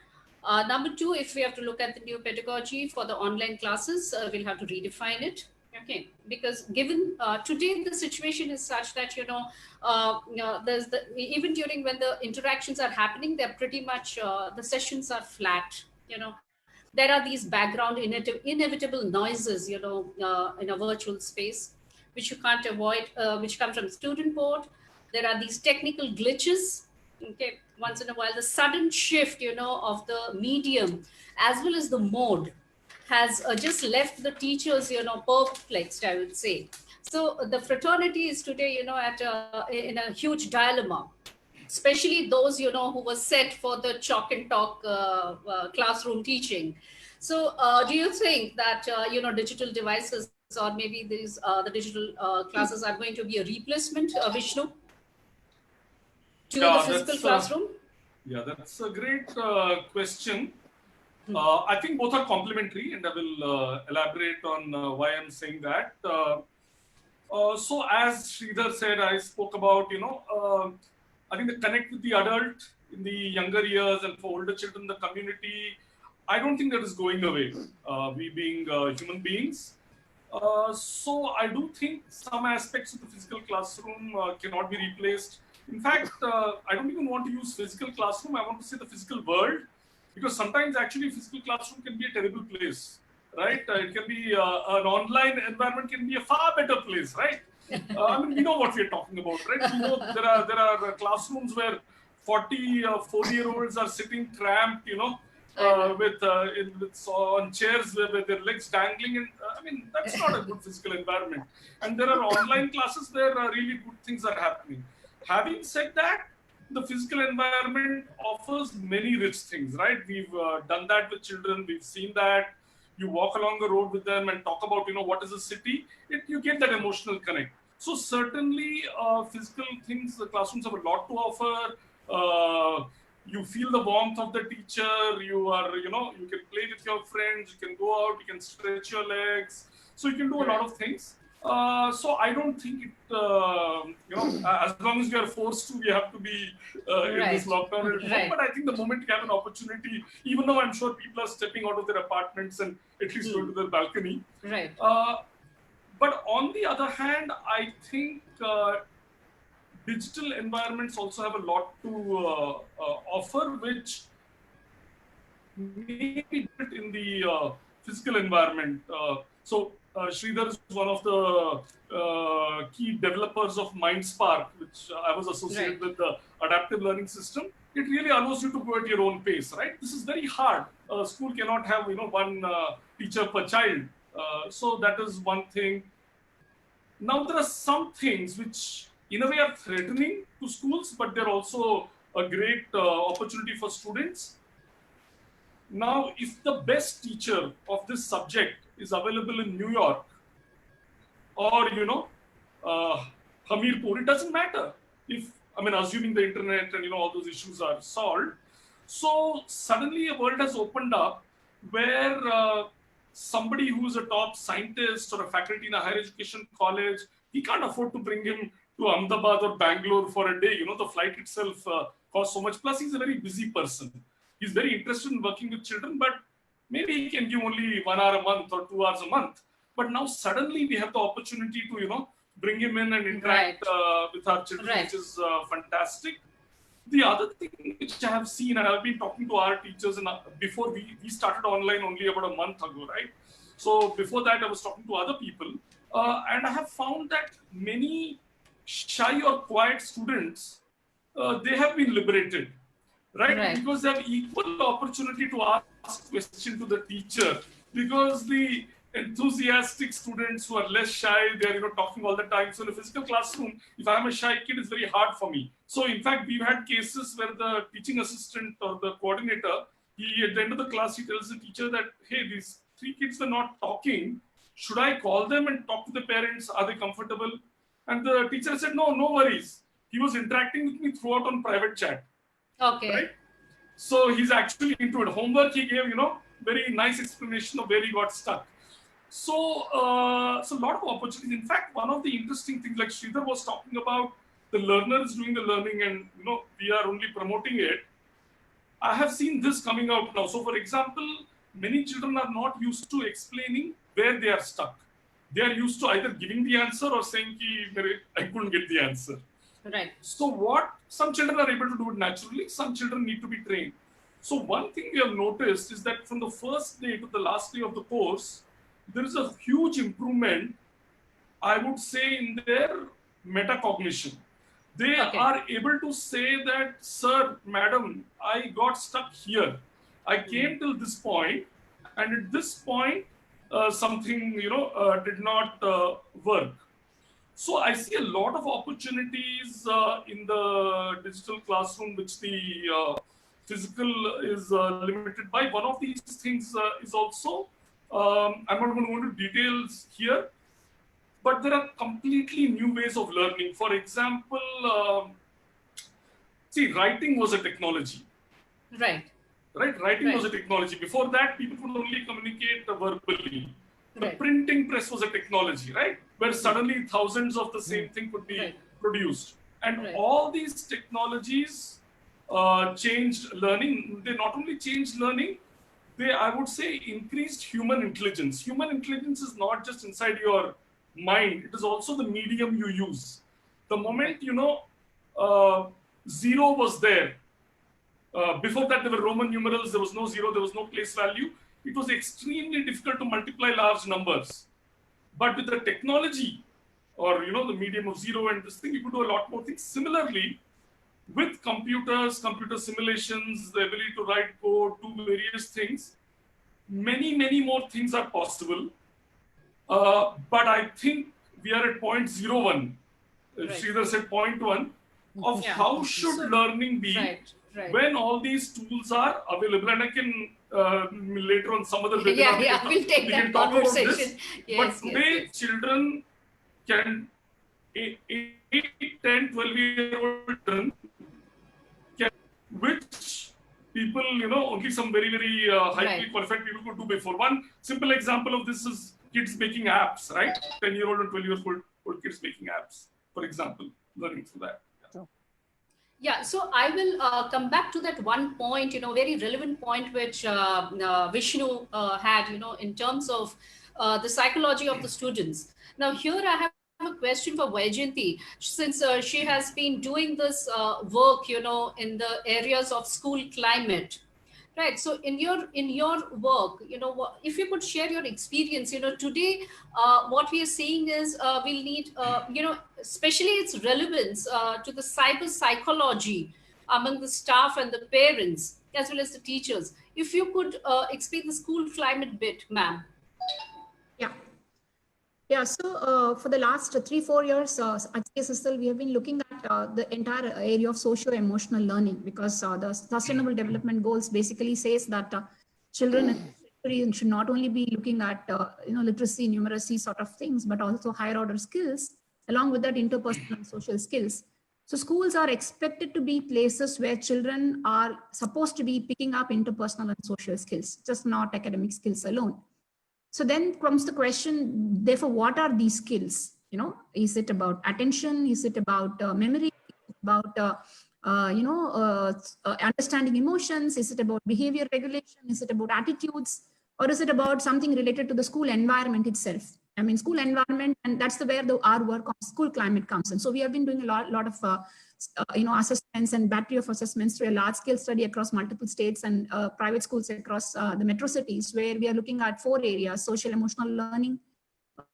Number two, if we have to look at the new pedagogy for the online classes, we'll have to redefine it. Okay, because given today the situation is such that there's even during when the interactions are happening, they're pretty much the sessions are flat. There are these background inevitable noises, in a virtual space, which you can't avoid, which come from the student board. There are these technical glitches. Okay, once in a while, the sudden shift, of the medium as well as the mode has just left the teachers, perplexed, I would say. So the fraternity is today, in a huge dilemma, especially those, who were set for the chalk and talk classroom teaching. So do you think that, digital devices or maybe the digital classes are going to be a replacement, Vishnu, to the physical classroom? That's a great question. I think both are complementary, and I will elaborate on why I'm saying that. So as Sridhar said, I spoke about, I think the connect with the adult in the younger years, and for older children, the community, I don't think that is going away, we being human beings. So I do think some aspects of the physical classroom cannot be replaced. In fact, I don't even want to use physical classroom. I want to say the physical world, because sometimes actually physical classroom can be a terrible place. right? It can be an online environment can be a far better place, right? I mean, we know what we're talking about, right? We know there are classrooms where 40 4-year-olds are sitting cramped, with on chairs with their legs dangling, and I mean that's not a good physical environment. And there are online classes where really good things are happening. Having said that, the physical environment offers many rich things, right? We've done that with children. We've seen that. You walk along the road with them and talk about, what is a city. You get that emotional connect. So certainly, physical things, the classrooms have a lot to offer. You feel the warmth of the teacher. You can play with your friends. You can go out. You can stretch your legs. So you can do a lot of things. So I don't think it, as long as we are forced to, we have to be in this lockdown at home. But I think the moment you have an opportunity, even though I'm sure people are stepping out of their apartments and at least going to their balcony. Right. But on the other hand, I think digital environments also have a lot to offer, which may be different in the physical environment. So Sridhar is one of the key developers of MindSpark, which I was associated with the adaptive learning system. It really allows you to go at your own pace, right? This is very hard. A school cannot have one teacher per child. So that is one thing. Now there are some things which in a way are threatening to schools, but they're also a great opportunity for students. Now, if the best teacher of this subject is available in New York or, Hamirpur, it doesn't matter. Assuming the internet and, all those issues are solved. So suddenly a world has opened up where somebody who is a top scientist or a faculty in a higher education college, he can't afford to bring him to Ahmedabad or Bangalore for a day. The flight itself costs so much. Plus, he's a very busy person. He's very interested in working with children, but maybe he can give only 1 hour a month or 2 hours a month. But now suddenly we have the opportunity to, bring him in and interact with our children, which is fantastic. The other thing which I have seen, and I've been talking to our teachers, and before we started online only about a month ago, right? So before that, I was talking to other people, and I have found that many shy or quiet students, they have been liberated. Right? Because they have equal opportunity to ask question to the teacher, because the enthusiastic students who are less shy, they're talking all the time. So in a physical classroom, if I'm a shy kid, it's very hard for me. So in fact, we've had cases where the teaching assistant or the coordinator, he at the end of the class, he tells the teacher that, hey, these 3 kids are not talking. Should I call them and talk to the parents? Are they comfortable? And the teacher said, no worries. He was interacting with me throughout on private chat. Okay. Right? So he's actually into it. Homework he gave, very nice explanation of where he got stuck. So a lot of opportunities. In fact, one of the interesting things, like Sridhar was talking about, the learner is doing the learning and, we are only promoting it. I have seen this coming out now. So for example, many children are not used to explaining where they are stuck. They are used to either giving the answer or saying, I couldn't get the answer. Right. So some children are able to do it naturally, some children need to be trained. So one thing we have noticed is that from the first day to the last day of the course, there is a huge improvement, I would say, in their metacognition. They are able to say that, sir, madam, I got stuck here. I came till this point, and at this point, something, did not work. So I see a lot of opportunities in the digital classroom, which the physical is limited by. One of these things is also, I'm not going to go into details here, but there are completely new ways of learning. For example, writing was a technology. Right. Writing was a technology. Before that, people could only communicate verbally. The printing press was a technology, right? Where suddenly thousands of the same thing could be produced. And all these technologies changed learning. They not only changed learning, they, I would say, increased human intelligence. Human intelligence is not just inside your mind, it is also the medium you use. The moment, zero was there. Before that, there were Roman numerals, there was no zero, there was no place value. it was extremely difficult to multiply large numbers. But with the technology, or the medium of zero and this thing, you could do a lot more things. Similarly, with computers, computer simulations, the ability to write code, do various things, many more things are possible. But I think we are at 0.01. Right. Sridhar said 0.1 of how should learning be when all these tools are available. And I can later on some other webinar we'll take that conversation. But today children can 8, 10, 12-year-old children can, which people, only some very highly qualified people could do before. One simple example of this is kids making apps, right? 10-year-old and 12-year-old kids making apps, for example, learning through that. Yeah, so I will come back to that one point, very relevant point which Vishnu had, in terms of the psychology of the students. Now here I have a question for Vaijayanti, since she has been doing this work, in the areas of school climate. Right. So in your work, if you could share your experience, today, what we are seeing is we'll need, especially its relevance to the cyber psychology among the staff and the parents, as well as the teachers. If you could explain the school climate bit, ma'am. Yeah, so for the last 3-4 years at KSSL, we have been looking at the entire area of socio-emotional learning, because the Sustainable Development Goals basically says that children should not only be looking at literacy, numeracy sort of things, but also higher order skills, along with that interpersonal and social skills. So schools are expected to be places where children are supposed to be picking up interpersonal and social skills, just not academic skills alone. So then comes the question, therefore, what are these skills? Is it about attention? Is it about memory? Is it about, understanding emotions? Is it about behavior regulation? Is it about attitudes? Or is it about something related to the school environment itself? I mean, school environment, and that's where our work on school climate comes in. So we have been doing a lot of assessments and battery of assessments through a large scale study across multiple states and private schools across the metro cities, where we are looking at 4 areas: social emotional learning,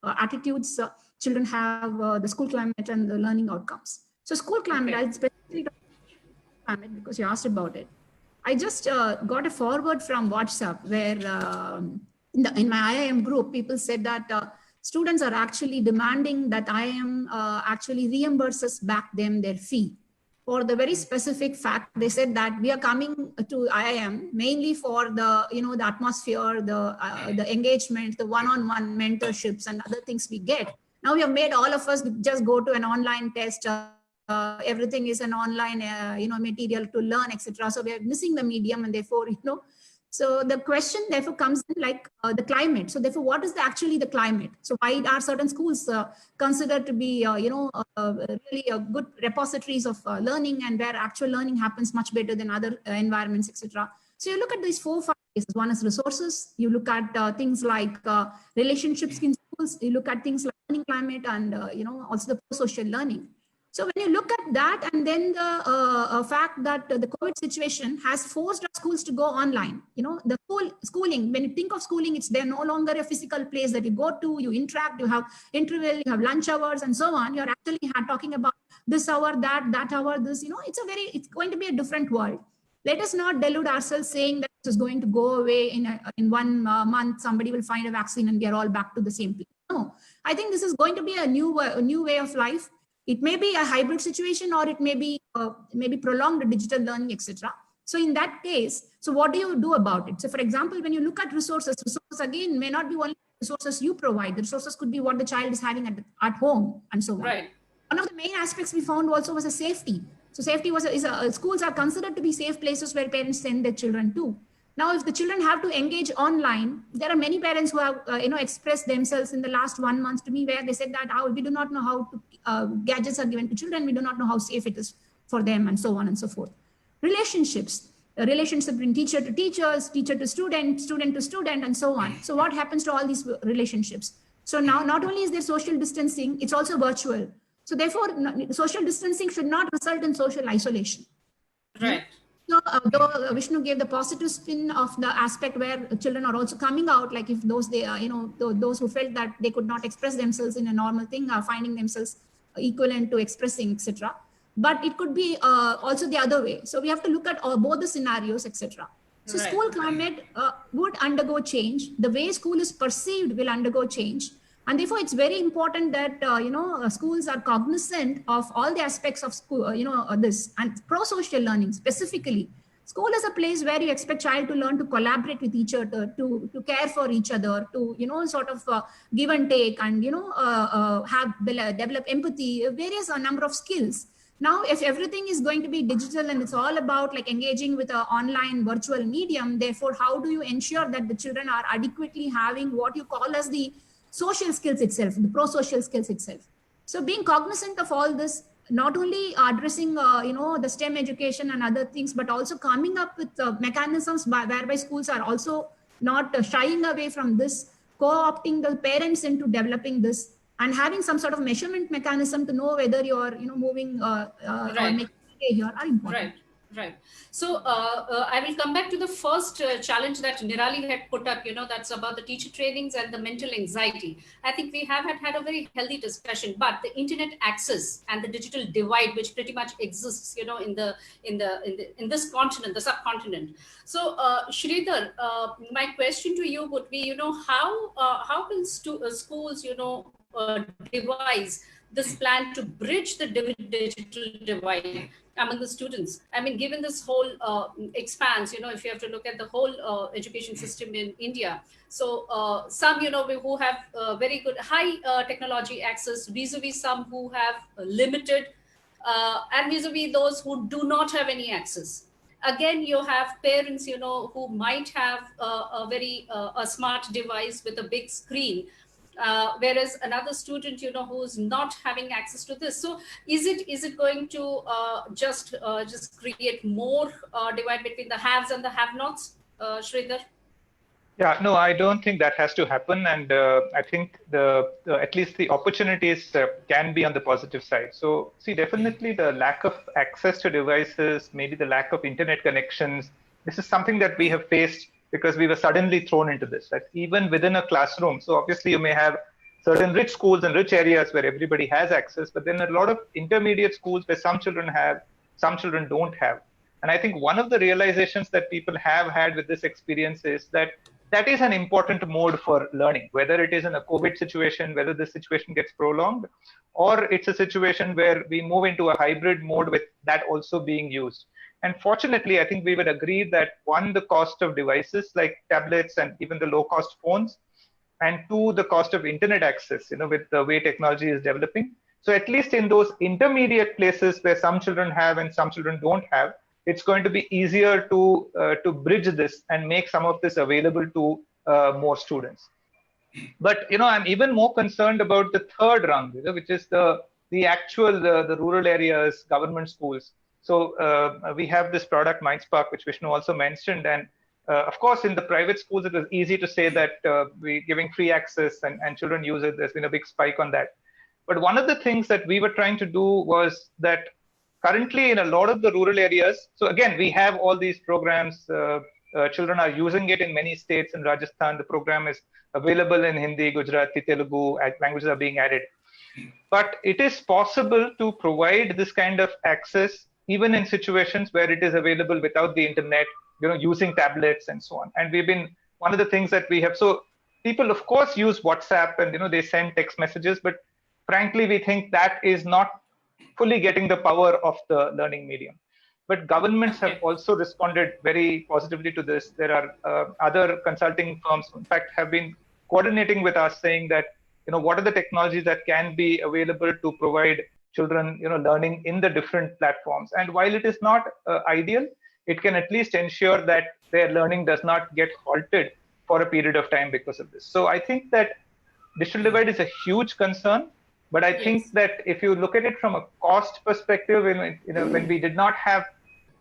attitudes, children have, the school climate, and the learning outcomes. So school climate, I specifically talk about climate because you asked about it. I just got a forward from WhatsApp where in my IIM group, people said that students are actually demanding that IIM actually reimburses back them their fee, for the very specific fact. They said that we are coming to IIM mainly for the the atmosphere, the engagement, the one-on-one mentorships and other things we get. Now we have made all of us just go to an online test. Everything is an online material to learn, etc. So we are missing the medium, and therefore so the question therefore comes in like the climate. So therefore, what is actually the climate? So why are certain schools considered to be really good repositories of learning, and where actual learning happens much better than other environments, etc. So you look at these 4 phases. One is resources. You look at things like relationships in schools. You look at things like learning climate, and also the social learning. So when you look at that, and then the fact that the COVID situation has forced our schools to go online, the schooling, when you think of schooling, they're no longer a physical place that you go to, you interact, you have interval, you have lunch hours and so on. You're actually talking about this hour, that hour, this, it's going to be a different world. Let us not delude ourselves saying that this is going to go away in 1 month, somebody will find a vaccine and we are all back to the same place. No, I think this is going to be a new way of life. It may be a hybrid situation, or it may be prolonged digital learning, etc. So in that case, so what do you do about it? So for example, when you look at resources again may not be only resources you provide. The resources could be what the child is having at home and so on. Right. One of the main aspects we found also was a safety. So safety schools are considered to be safe places where parents send their children to. Now, if the children have to engage online, there are many parents who have expressed themselves in the last 1 month to me, where they said that we do not know how to, gadgets are given to children. We do not know how safe it is for them, and so on and so forth. Relationships, a relationship between teacher to teachers, teacher to student, student to student, and so on. So what happens to all these relationships? So now not only is there social distancing, it's also virtual. So therefore, social distancing should not result in social isolation. Right. So, though Vishnu gave the positive spin of the aspect where children are also coming out, like if those they those who felt that they could not express themselves in a normal thing are finding themselves equivalent to expressing, etc. But it could be also the other way. So we have to look at both the scenarios, etc. So Right. school climate would undergo change. The way school is perceived will undergo change, and therefore it's very important that schools are cognizant of all the aspects of school. This and pro-social learning specifically. School is a place where you expect child to learn to collaborate with each other, to care for each other, to sort of give and take, and develop empathy, various number of skills. Now if everything is going to be digital and it's all about like engaging with an online virtual medium, therefore how do you ensure that the children are adequately having what you call as the social skills itself, the pro-social skills itself? So being cognizant of all this, not only addressing the STEM education and other things, but also coming up with mechanisms whereby schools are also not shying away from this, co-opting the parents into developing this, and having some sort of measurement mechanism to know whether you're moving or Right. making stay here are important. Right, right. So I will come back to the first challenge that Nirali had put up, that's about the teacher trainings and the mental anxiety. I think we have had a very healthy discussion, but the internet access and the digital divide, which pretty much exists, in this continent, the subcontinent. So Sridhar, my question to you would be, how can schools, devise this plan to bridge the digital divide among the students? I mean, given this whole expanse, if you have to look at the whole education system in India, so some, who have very good high technology access, vis-a-vis some who have limited, and vis-a-vis those who do not have any access. Again, you have parents, who might have a very a smart device with a big screen, whereas another student, who's not having access to this. So is it going to just create more divide between the haves and the have-nots, Sridhar? Yeah, no, I don't think that has to happen, and I think at least the opportunities can be on the positive side. So, see, definitely the lack of access to devices, maybe the lack of internet connections. This is something that we have faced because we were suddenly thrown into this. Right? Even within a classroom. So obviously, you may have certain rich schools and rich areas where everybody has access, but then a lot of intermediate schools where some children have, some children don't have. And I think one of the realizations that people have had with this experience is that that is an important mode for learning, whether it is in a COVID situation, whether the situation gets prolonged, or it's a situation where we move into a hybrid mode with that also being used. And fortunately, I think we would agree that one, the cost of devices like tablets and even the low-cost phones, and two, the cost of internet access, with the way technology is developing. So at least in those intermediate places where some children have and some children don't have, it's going to be easier to bridge this and make some of this available to more students. But I'm even more concerned about the third rung, which is the actual the rural areas, government schools. So we have this product MindSpark, which Vishnu also mentioned, and of course, in the private schools, it was easy to say that we're giving free access and children use it. There's been a big spike on that. But one of the things that we were trying to do was that currently in a lot of the rural areas, so again, we have all these programs, children are using it in many states. In Rajasthan, the program is available in Hindi, Gujarati, Telugu, languages are being added. But it is possible to provide this kind of access even in situations where it is available without the internet, using tablets and so on. And we've been, one of the things that we have, so people of course use WhatsApp and they send text messages, but frankly, we think that is not fully getting the power of the learning medium. But governments have also responded very positively to this. There are other consulting firms, in fact, have been coordinating with us, saying that, what are the technologies that can be available to provide children, learning in the different platforms. And while it is not ideal, it can at least ensure that their learning does not get halted for a period of time because of this. So I think that digital divide is a huge concern. But I think that if you look at it from a cost perspective, when we did not have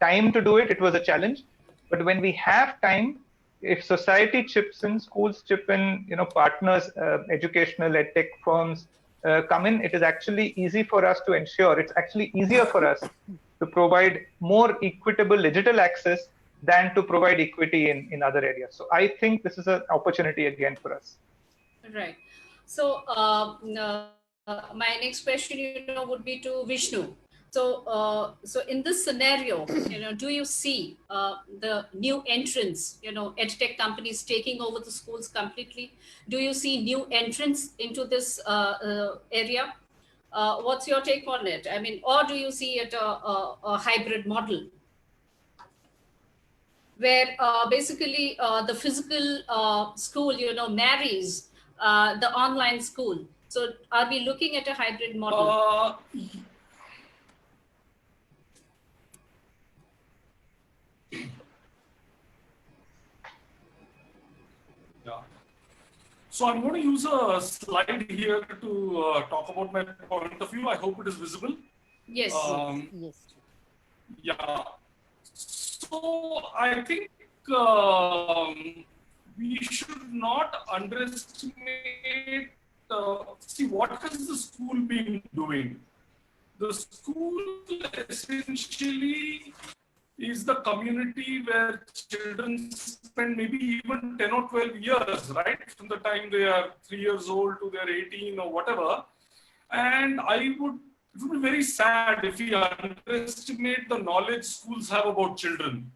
time to do it, it was a challenge. But when we have time, if society chips in, schools chip in, partners, educational, edtech firms come in, it is actually easy for us to ensure. It's actually easier for us to provide more equitable digital access than to provide equity in other areas. So I think this is an opportunity again for us. Right. So my next question, would be to Vishnu. So in this scenario, do you see the new entrants, edtech companies taking over the schools completely? Do you see new entrants into this area? What's your take on it? I mean, or do you see it a hybrid model where basically the physical school, marries the online school? So are we looking at a hybrid model? Yeah. So I'm going to use a slide here to talk about my point of view. I hope it is visible. Yes. Yes. Yeah. So I think we should not underestimate. See, what has the school been doing? The school essentially is the community where children spend maybe even 10 or 12 years, right? From the time they are 3 years old to they're 18 or whatever. And it would be very sad if we underestimate the knowledge schools have about children.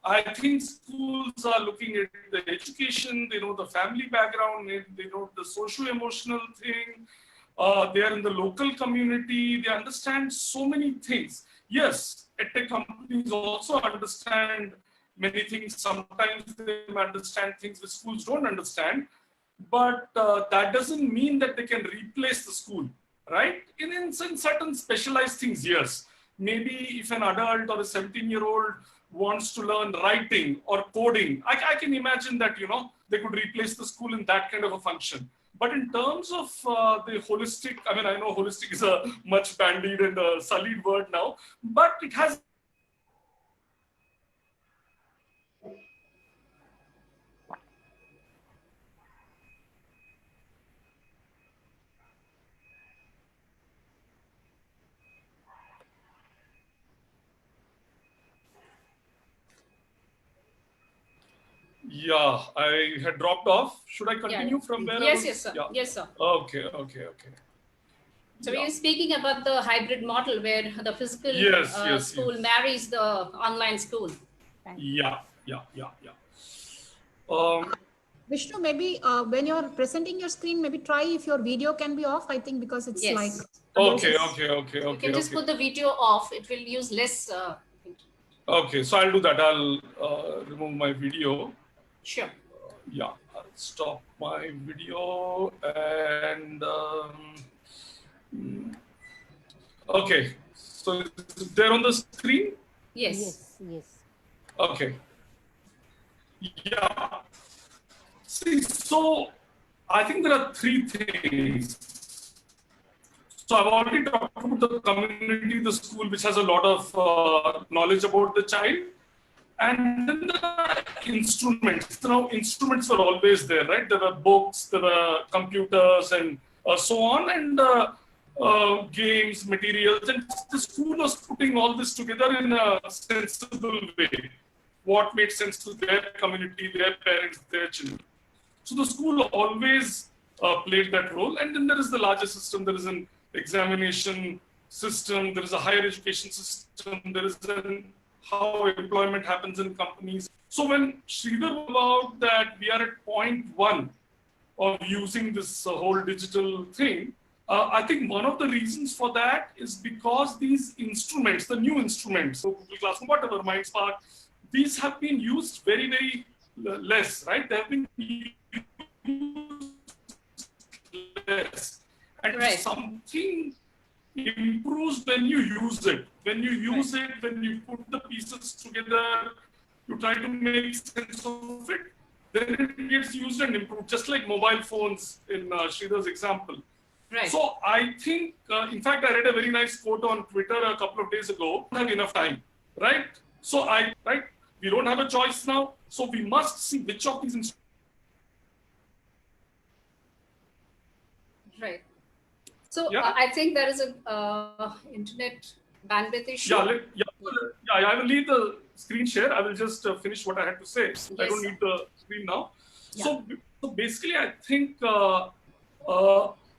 I think schools are looking at the education, they know the family background, they know the socio-emotional thing, they are in the local community, they understand so many things. Yes, edtech companies also understand many things. Sometimes they understand things which schools don't understand, but that doesn't mean that they can replace the school, right? In certain specialized things, yes. Maybe if an adult or a 17-year-old wants to learn writing or coding, I can imagine that, they could replace the school in that kind of a function. But in terms of the holistic, I mean, I know holistic is a much bandied and sullied word now, but it has Yeah, I had dropped off. Should I continue from where I was? Yes, sir. Yeah. Yes, sir. Okay. So we were speaking about the hybrid model where the physical school marries the online school. Yeah. Vishnu, maybe when you're presenting your screen, maybe try if your video can be off, I think, because it's like... Okay. You can just put the video off. It will use less... Okay, so I'll do that. I'll remove my video. Sure. Yeah, I'll stop my video and... okay, so is it there on the screen? Yes. Okay. Yeah. See, so I think there are three things. So I've already talked about the community, the school, which has a lot of knowledge about the child. And then the instruments. Instruments were always there, right? There were books, there were computers, and so on, and games, materials. And the school was putting all this together in a sensible way. What made sense to their community, their parents, their children. So the school always played that role. And then there is the larger system. There is an examination system. There is a higher education system. There is how employment happens in companies. So when Sridhar about that we are at point 1 of using this whole digital thing, I think one of the reasons for that is because these instruments, the new instruments, so Google Classroom, whatever, MindSpark, these have been used very, very less, right? They have been used less. And something improves when you use it. When you use it, when you put the pieces together, you try to make sense of it, then it gets used and improved, just like mobile phones in Sridhar's example. Right. So I think, in fact, I read a very nice quote on Twitter a couple of days ago. We don't have enough time, right? So we don't have a choice now. So we must see which of these instruments. Right. So I think there is an internet bandwidth issue? I will leave the screen share. I will just finish what I had to say. Yes, I don't sir. need the screen now. Yeah. So basically, I think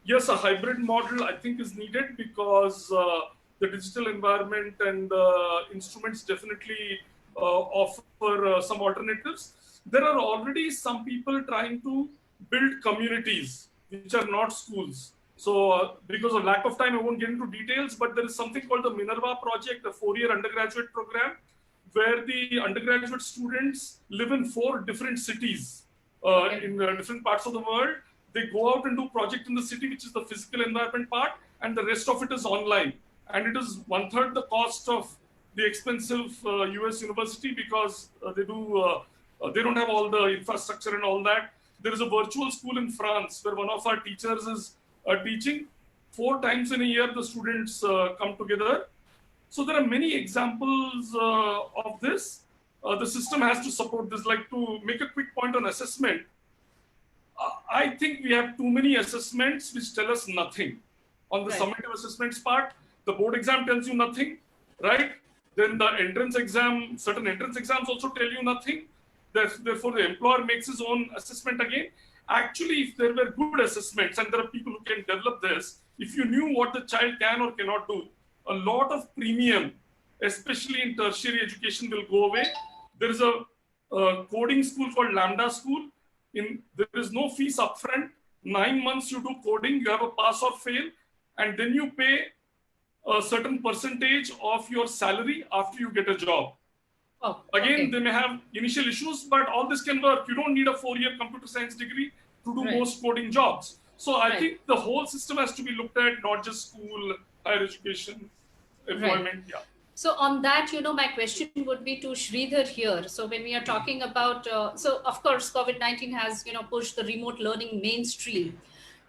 yes, a hybrid model I think is needed because the digital environment and the instruments definitely offer some alternatives. There are already some people trying to build communities which are not schools. So because of lack of time, I won't get into details, but there is something called the Minerva Project, a 4-year undergraduate program, where the undergraduate students live in 4 different cities in different parts of the world. They go out and do project in the city, which is the physical environment part, and the rest of it is online. And it is 1/3 the cost of the expensive US university because they don't have all the infrastructure and all that. There is a virtual school in France where one of our teachers is teaching. 4 times in a year, the students come together. So there are many examples of this. The system has to support this. Like, to make a quick point on assessment, I think we have too many assessments which tell us nothing. On the summative assessments part, the board exam tells you nothing, right? Then the entrance exam, certain entrance exams also tell you nothing. Therefore, the employer makes his own assessment again. Actually, if there were good assessments, and there are people who can develop this, if you knew what the child can or cannot do, a lot of premium, especially in tertiary education, will go away. There is a coding school called Lambda School. There is no fees upfront. 9 months you do coding, you have a pass or fail, and then you pay a certain percentage of your salary after you get a job. Again, they may have initial issues, but all this can work. You don't need a 4-year computer science degree to do most coding jobs. So I think the whole system has to be looked at, not just school, higher education, employment. Yeah. So on that, my question would be to Sridhar here. So when we are talking about, so of course, COVID-19 has, pushed the remote learning mainstream,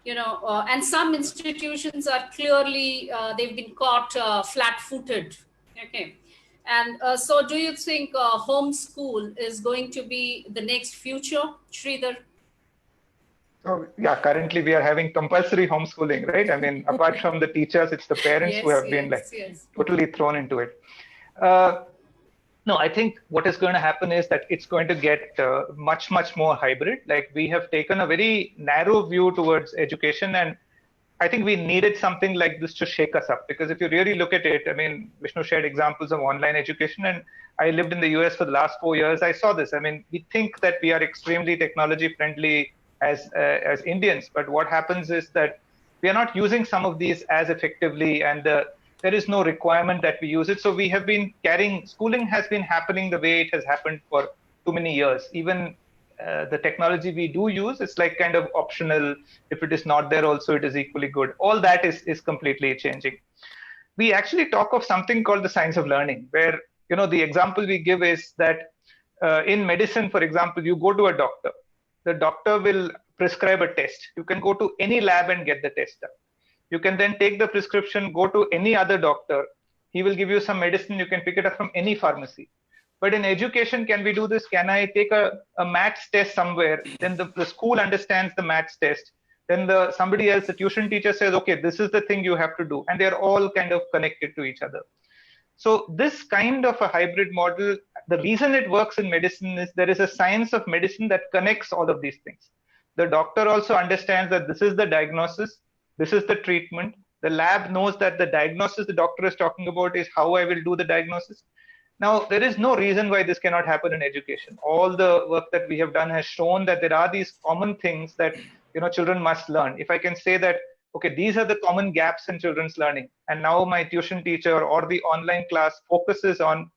and some institutions are clearly, they've been caught flat-footed. Okay. And so do you think homeschool is going to be the next future, Sridhar? So yeah, currently we are having compulsory homeschooling, right? I mean, apart from the teachers, it's the parents who have been totally thrown into it. No, I think what is going to happen is that it's going to get much, much more hybrid. Like, we have taken a very narrow view towards education, and I think we needed something like this to shake us up. Because if you really look at it, I mean, Vishnu shared examples of online education, and I lived in the US for the last 4 years. I saw this. I mean, we think that we are extremely technology friendly as Indians, but what happens is that we are not using some of these as effectively, and there is no requirement that we use it. So we have been schooling has been happening the way it has happened for too many years. Even the technology we do use, it's like kind of optional. If it is not there also, it is equally good. All that is completely changing. We actually talk of something called the science of learning, where, the example we give is that in medicine, for example, you go to a doctor. The doctor will prescribe a test. You can go to any lab and get the test done. You can then take the prescription, go to any other doctor. He will give you some medicine. You can pick it up from any pharmacy. But in education, can we do this? Can I take a maths test somewhere? Then the school understands the maths test. Then somebody else, the tuition teacher says, okay, this is the thing you have to do. And they're all kind of connected to each other. So this kind of a hybrid model, the reason it works in medicine is there is a science of medicine that connects all of these things. The doctor also understands that this is the diagnosis, this is the treatment. The lab knows that the diagnosis the doctor is talking about is how I will do the diagnosis. Now, there is no reason why this cannot happen in education. All the work that we have done has shown that there are these common things that children must learn. If I can say that, okay, these are the common gaps in children's learning, and now my tuition teacher or the online class focuses on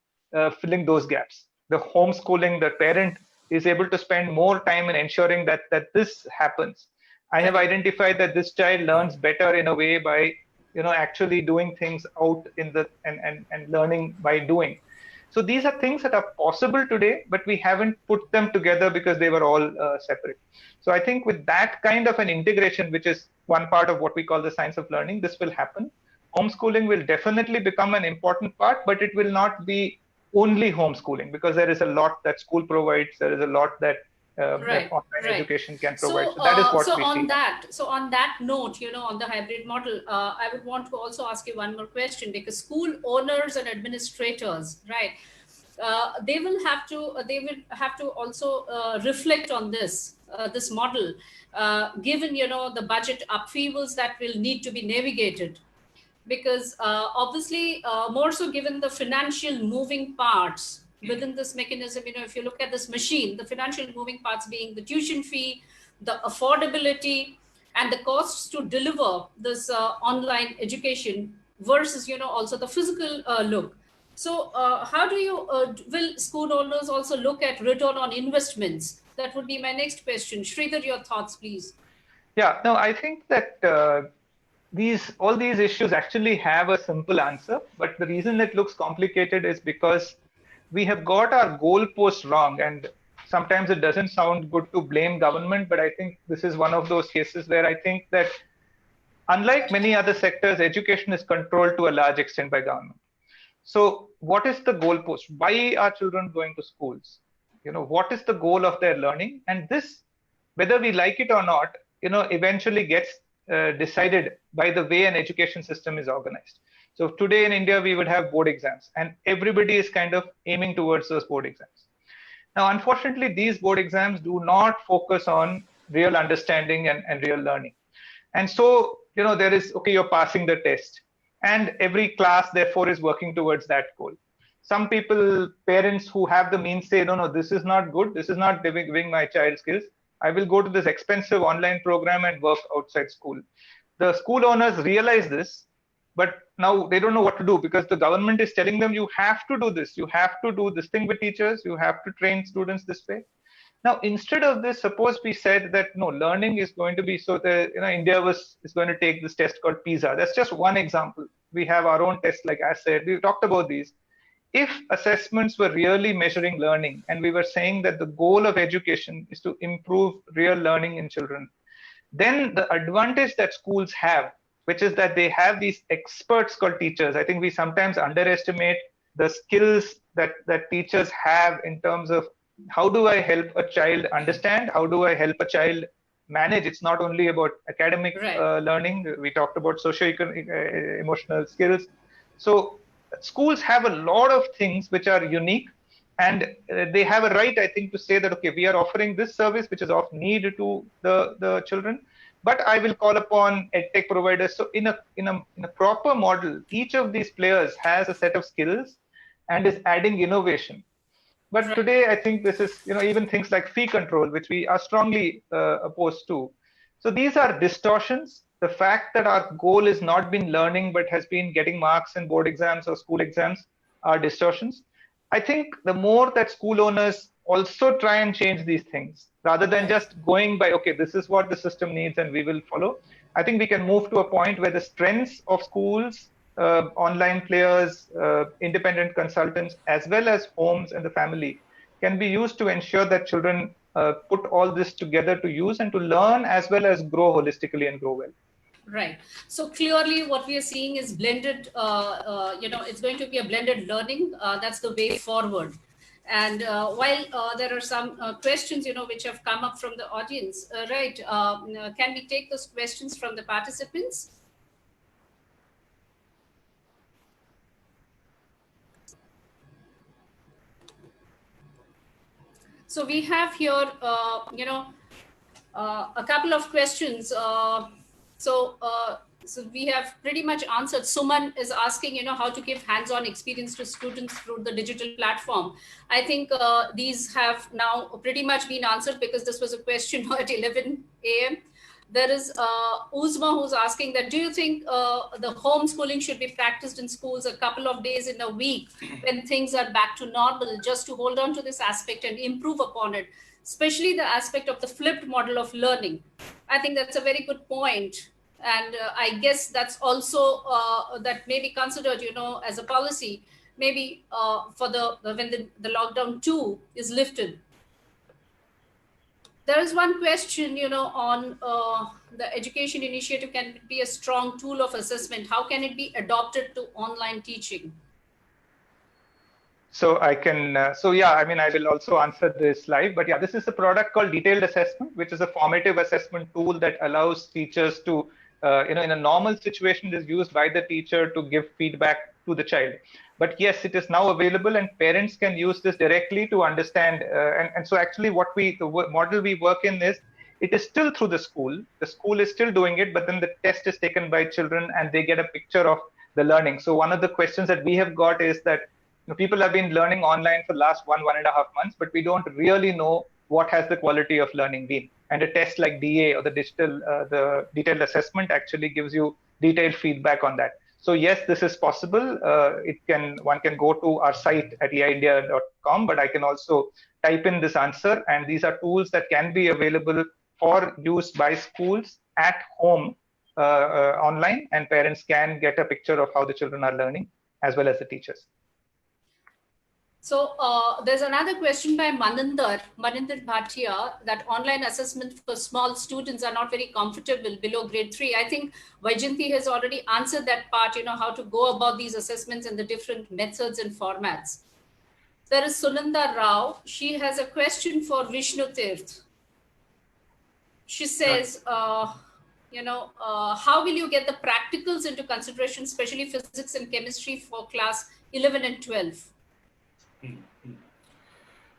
filling those gaps. The homeschooling, the parent is able to spend more time in ensuring that this happens. I have identified that this child learns better in a way by actually doing things out in the and learning by doing. So these are things that are possible today, but we haven't put them together because they were all separate. So I think with that kind of an integration, which is one part of what we call the science of learning, this will happen. Homeschooling will definitely become an important part, but it will not be only homeschooling, because there is a lot that school provides. There is a lot that that online education can provide. So, so that is what we on see. on that note, on the hybrid model, I would want to also ask you one more question, because school owners and administrators, right, they will have to also reflect on this model, given the budget upheavals that will need to be navigated, because obviously, more so given the financial moving parts within this mechanism. If you look at this machine, the financial moving parts being the tuition fee, the affordability, and the costs to deliver this online education versus also the physical look. So how do you will school owners also look at return on investments? That would be my next question. Sridhar, your thoughts, please. Yeah, no, I think that all these issues actually have a simple answer, but the reason it looks complicated is because we have got our goalposts wrong. And sometimes it doesn't sound good to blame government, but I think this is one of those cases where I think that unlike many other sectors, education is controlled to a large extent by government. So what is the goalpost? Why are children going to schools? What is the goal of their learning? And this, whether we like it or not, eventually gets decided by the way an education system is organized. So today in India, we would have board exams, and everybody is kind of aiming towards those board exams. Now, unfortunately, these board exams do not focus on real understanding and real learning. And so, there is, okay, you're passing the test, and every class, therefore, is working towards that goal. Some people, parents who have the means say, no, this is not good. This is not giving my child skills. I will go to this expensive online program and work outside school. The school owners realize this, but now they don't know what to do, because the government is telling them, you have to do this. You have to do this thing with teachers. You have to train students this way. Now, instead of this, suppose we said that no, learning is going to be, so India is going to take this test called PISA. That's just one example. We have our own tests, like I said, we talked about these. If assessments were really measuring learning, and we were saying that the goal of education is to improve real learning in children, then the advantage that schools have, which is that they have these experts called teachers. I think we sometimes underestimate the skills that teachers have in terms of how do I help a child understand? How do I help a child manage? It's not only about academic learning. We talked about socio-emotional skills. So schools have a lot of things which are unique, and they have a right, I think, to say that, okay, we are offering this service which is of need to the children, but I will call upon edtech providers. So in a proper model, each of these players has a set of skills and is adding innovation. But today, I think this is, even things like fee control, which we are strongly opposed to. So these are distortions. The fact that our goal is not been learning, but has been getting marks in board exams or school exams are distortions. I think the more that school owners also try and change these things, rather than just going by, okay, this is what the system needs and we will follow. I think we can move to a point where the strengths of schools, online players, independent consultants, as well as homes and the family can be used to ensure that children put all this together to use and to learn, as well as grow holistically and grow well. Right. So clearly what we are seeing is blended, it's going to be a blended learning. That's the way forward. And while there are some questions, which have come up from the audience, can we take those questions from the participants? So we have here, a couple of questions. So we have pretty much answered. Suman is asking, how to give hands-on experience to students through the digital platform. I think these have now pretty much been answered, because this was a question at 11 a.m. There is Uzma who's asking that, do you think the homeschooling should be practiced in schools a couple of days in a week when things are back to normal, just to hold on to this aspect and improve upon it, especially the aspect of the flipped model of learning? I think that's a very good point. And I guess that's also that may be considered, as a policy, maybe for when the lockdown 2 is lifted. There is one question, on the education initiative can be a strong tool of assessment. How can it be adopted to online teaching? So I can, I mean, I will also answer this live, but yeah, this is a product called Detailed Assessment, which is a formative assessment tool that allows teachers to, in a normal situation, it is used by the teacher to give feedback to the child. But yes, it is now available and parents can use this directly to understand. And so actually the model we work in is, it is still through the school. The school is still doing it, but then the test is taken by children and they get a picture of the learning. So one of the questions that we have got is that, people have been learning online for the last 1.5 months, but we don't really know what has the quality of learning been. And a test like DA or the detailed assessment actually gives you detailed feedback on that. So yes, this is possible. One can go to our site at eiindia.com, but I can also type in this answer. And these are tools that can be available for use by schools at home online, and parents can get a picture of how the children are learning as well as the teachers. So there's another question by Maninder Bhatia, that online assessment for small students are not very comfortable below grade 3. I think Vaijayanti has already answered that part, how to go about these assessments and the different methods and formats. There is Sunanda Rao. She has a question for Vishnu Tirth. She says, how will you get the practicals into consideration, especially physics and chemistry for class 11 and 12?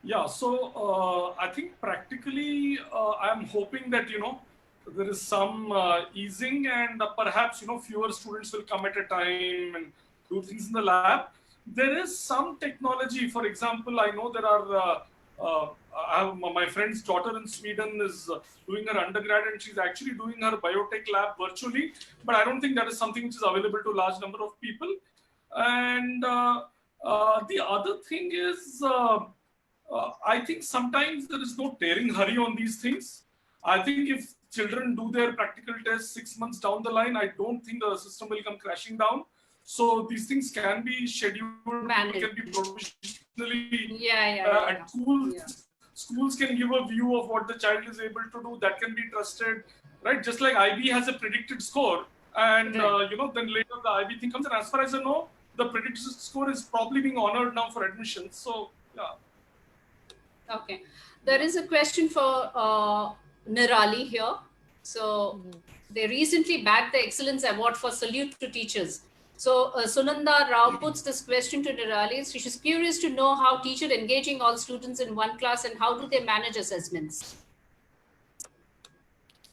Yeah, so I think practically I'm hoping that, there is some easing and perhaps, fewer students will come at a time and do things in the lab. There is some technology. For example, I know there are, I have my friend's daughter in Sweden is doing her undergrad and she's actually doing her biotech lab virtually, but I don't think that is something which is available to a large number of people. And the other thing is, I think sometimes there is no tearing hurry on these things. I think if children do their practical tests 6 months down the line, I don't think the system will come crashing down. So these things can be scheduled, managed, can be provisionally. And schools can give a view of what the child is able to do. That can be trusted, right? Just like IB has a predicted score, and then later the IB thing comes. And as far as I know, the predicted score is probably being honored now for admission. So yeah. Okay, there is a question for Nirali here. So they recently bagged the Excellence Award for Salute to Teachers. So Sunanda Rao puts this question to Nirali. So she's curious to know how teacher engaging all students in one class and how do they manage assessments?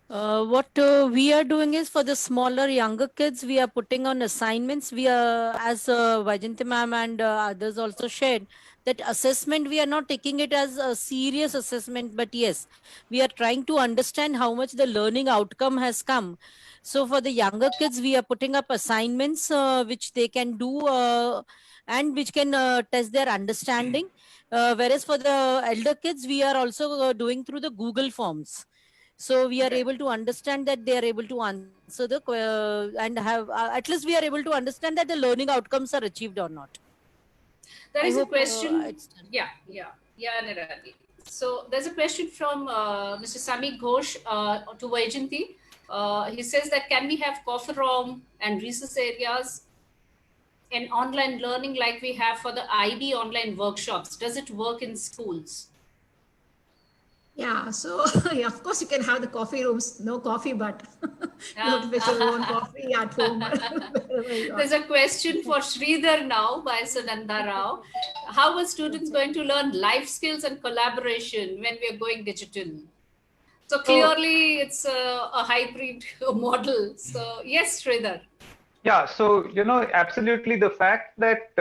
What we are doing is, for the smaller, younger kids, we are putting on assignments. We are, as Vaijayanti ma'am and others also shared, that assessment, we are not taking it as a serious assessment, but yes, we are trying to understand how much the learning outcome has come. So for the younger kids, we are putting up assignments which they can do and which can test their understanding. Whereas for the elder kids, we are also doing through the Google Forms. So we are able to understand that they are able to answer the and have at least we are able to understand that the learning outcomes are achieved or not. There is a question. Nirali. So there's a question from Mr. Sami Ghosh to Vaijayanti. He says that can we have coffee room and resource areas in online learning like we have for the IB online workshops? Does it work in schools? Yeah, so yeah, of course you can have the coffee rooms, no coffee, but you have to fetch your own coffee at home. There's a question for Sridhar now by Sunanda Rao. How are students going to learn life skills and collaboration when we are going digital? So clearly it's a hybrid model. So yes, Sridhar. Yeah, so, absolutely, the fact that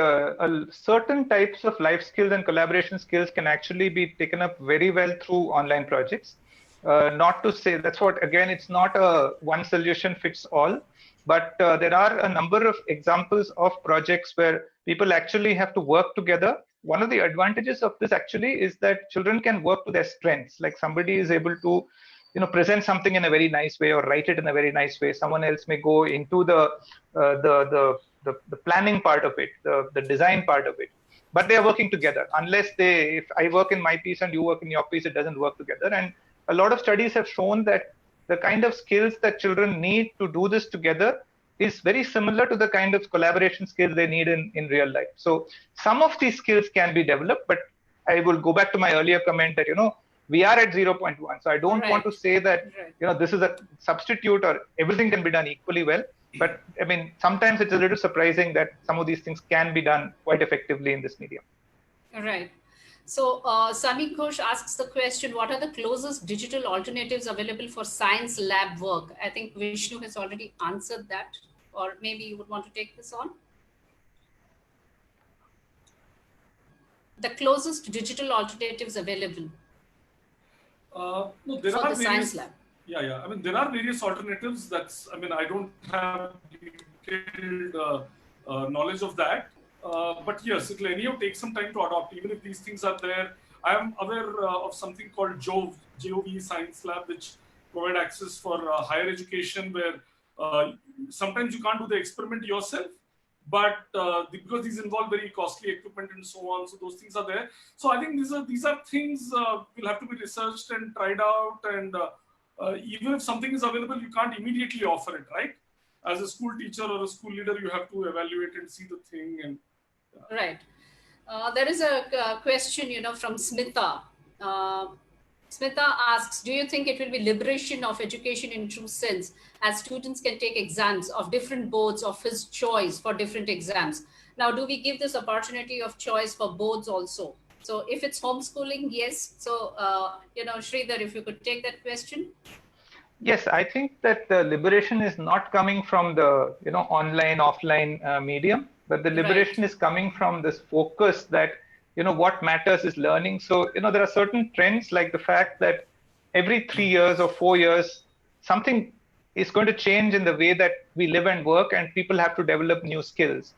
certain types of life skills and collaboration skills can actually be taken up very well through online projects. Not to say, that's what, again, it's not a one solution fits all, but there are a number of examples of projects where people actually have to work together. One of the advantages of this actually is that children can work to their strengths. Like somebody is able to present something in a very nice way or write it in a very nice way. Someone else may go into the planning part of it, the design part of it, but they are working together. If I work in my piece and you work in your piece, it doesn't work together. And a lot of studies have shown that the kind of skills that children need to do this together is very similar to the kind of collaboration skills they need in real life. So some of these skills can be developed, but I will go back to my earlier comment that, we are at 0.1. So I don't want to say that, this is a substitute or everything can be done equally well. But I mean, sometimes it's a little surprising that some of these things can be done quite effectively in this medium. Right. So Sami Ghosh asks the question, what are the closest digital alternatives available for science lab work? I think Vishnu has already answered that, or maybe you would want to take this on. The closest digital alternatives available No, there for are the various, science lab. Yeah. I mean, there are various alternatives. I don't have detailed knowledge of that. But yes, it will anyhow take some time to adopt, even if these things are there. I am aware of something called JOV Science Lab, which provide access for higher education, where sometimes you can't do the experiment yourself, but because these involve very costly equipment and so on, so those things are there. So I think these are things will have to be researched and tried out, and even if something is available, you can't immediately offer it, right? As a school teacher or a school leader, you have to evaluate and see the thing. And right. There is a question, from Smita. Smita asks, do you think it will be liberation of education in true sense, as students can take exams of different boards of his choice for different exams? Now, do we give this opportunity of choice for boards also? So if it's homeschooling, yes. So, Sridhar, if you could take that question. Yes, I think that the liberation is not coming from the online, offline medium, but the liberation is coming from this focus that what matters is learning. So there are certain trends, like the fact that every 3 years or 4 years, something is going to change in the way that we live and work, and people have to develop new skills.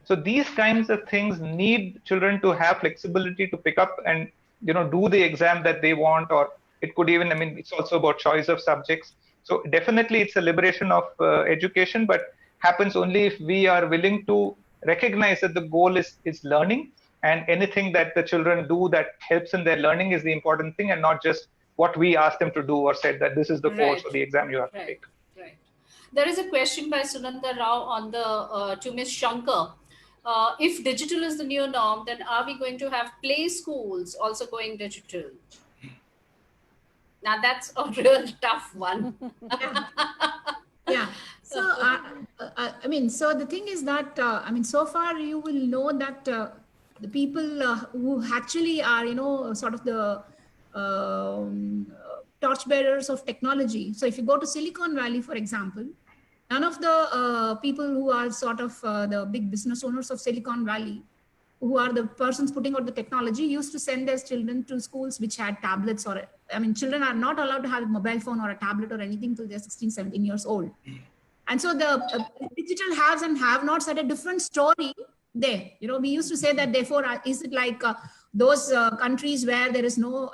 So these kinds of things need children to have flexibility to pick up and do the exam that they want, or it could even, it's also about choice of subjects. So definitely it's a liberation of education, but happens only if we are willing to recognize that the goal is learning, and anything that the children do that helps in their learning is the important thing, and not just what we ask them to do or said that this is the course or the exam you have to take. Right. There is a question by Sunanda Rao on the to Ms. Shankar. If digital is the new norm, then are we going to have play schools also going digital? Now that's a real tough one. Yeah. So, so the thing is that, so far you will know that the people who actually are, sort of the torchbearers of technology. So if you go to Silicon Valley, for example, none of the people who are sort of the big business owners of Silicon Valley, who are the persons putting out the technology, used to send their children to schools which had tablets, or children are not allowed to have a mobile phone or a tablet or anything till they're 16, 17 years old. And so the digital haves and have-nots had a different story there. We used to say that, therefore, is it like those countries where there is no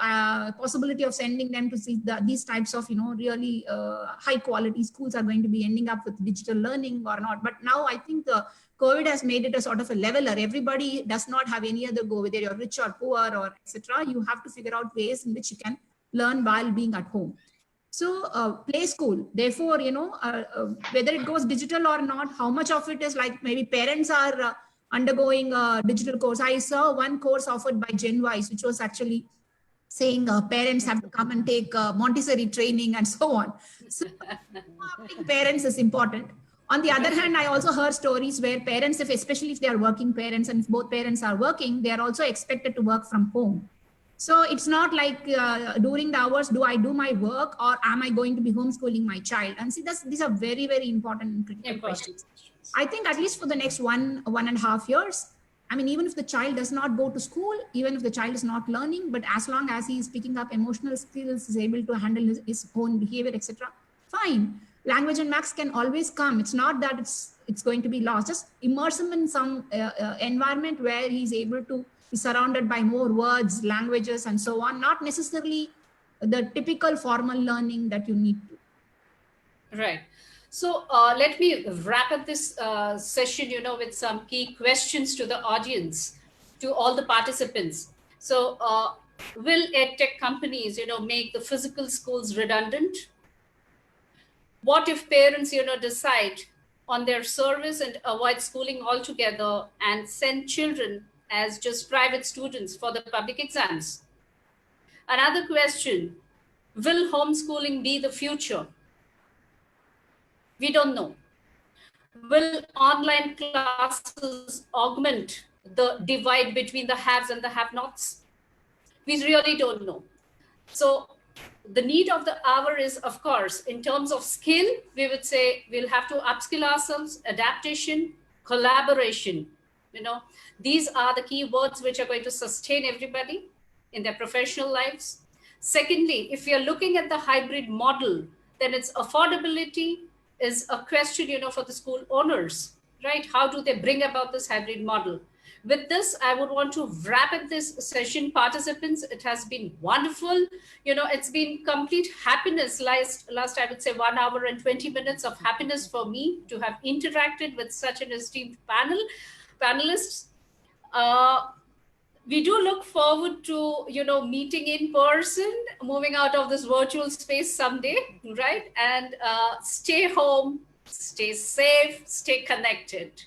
possibility of sending them to see these types of, really high quality schools are going to be ending up with digital learning or not? But now I think COVID has made it a sort of a leveler. Everybody does not have any other go, whether you're rich or poor or etc. You have to figure out ways in which you can learn while being at home. So play school, therefore, whether it goes digital or not, how much of it is like maybe parents are undergoing a digital course. I saw one course offered by GenWise, which was actually saying parents have to come and take Montessori training and so on. So parents is important. On the other hand, I also heard stories where parents, especially if they are working parents, and if both parents are working, they are also expected to work from home. So it's not like during the hours, do I do my work, or am I going to be homeschooling my child? And see, these are very, very important and critical questions. I think at least for the next 1.5 years, even if the child does not go to school, even if the child is not learning, but as long as he is picking up emotional skills, is able to handle his own behavior, etc., fine. Language and maths can always come. It's not that it's going to be lost. Just immerse him in some environment where he's able to be surrounded by more words, languages, and so on. Not necessarily the typical formal learning that you need to. Right. So let me wrap up this session, with some key questions to the audience, to all the participants. So will edtech companies, make the physical schools redundant? What if parents, decide on their service and avoid schooling altogether and send children as just private students for the public exams? Another question, will homeschooling be the future? We don't know. Will online classes augment the divide between the haves and the have-nots? We really don't know. So the need of the hour is, of course, in terms of skill, we would say we'll have to upskill ourselves, adaptation, collaboration. These are the key words which are going to sustain everybody in their professional lives. Secondly, if you're looking at the hybrid model, then its affordability is a question, for the school owners, right? How do they bring about this hybrid model? With this, I would want to wrap up this session, participants. It has been wonderful. It's been complete happiness. Last I would say 1 hour and 20 minutes of happiness for me to have interacted with such an esteemed panelists. We do look forward to, meeting in person, moving out of this virtual space someday, right? And stay home, stay safe, stay connected.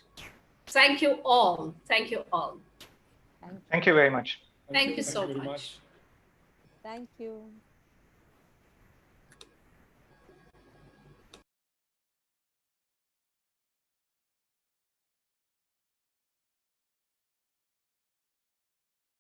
Thank you all. Thank you all. Thank you very much. Thank you so much. Thank you.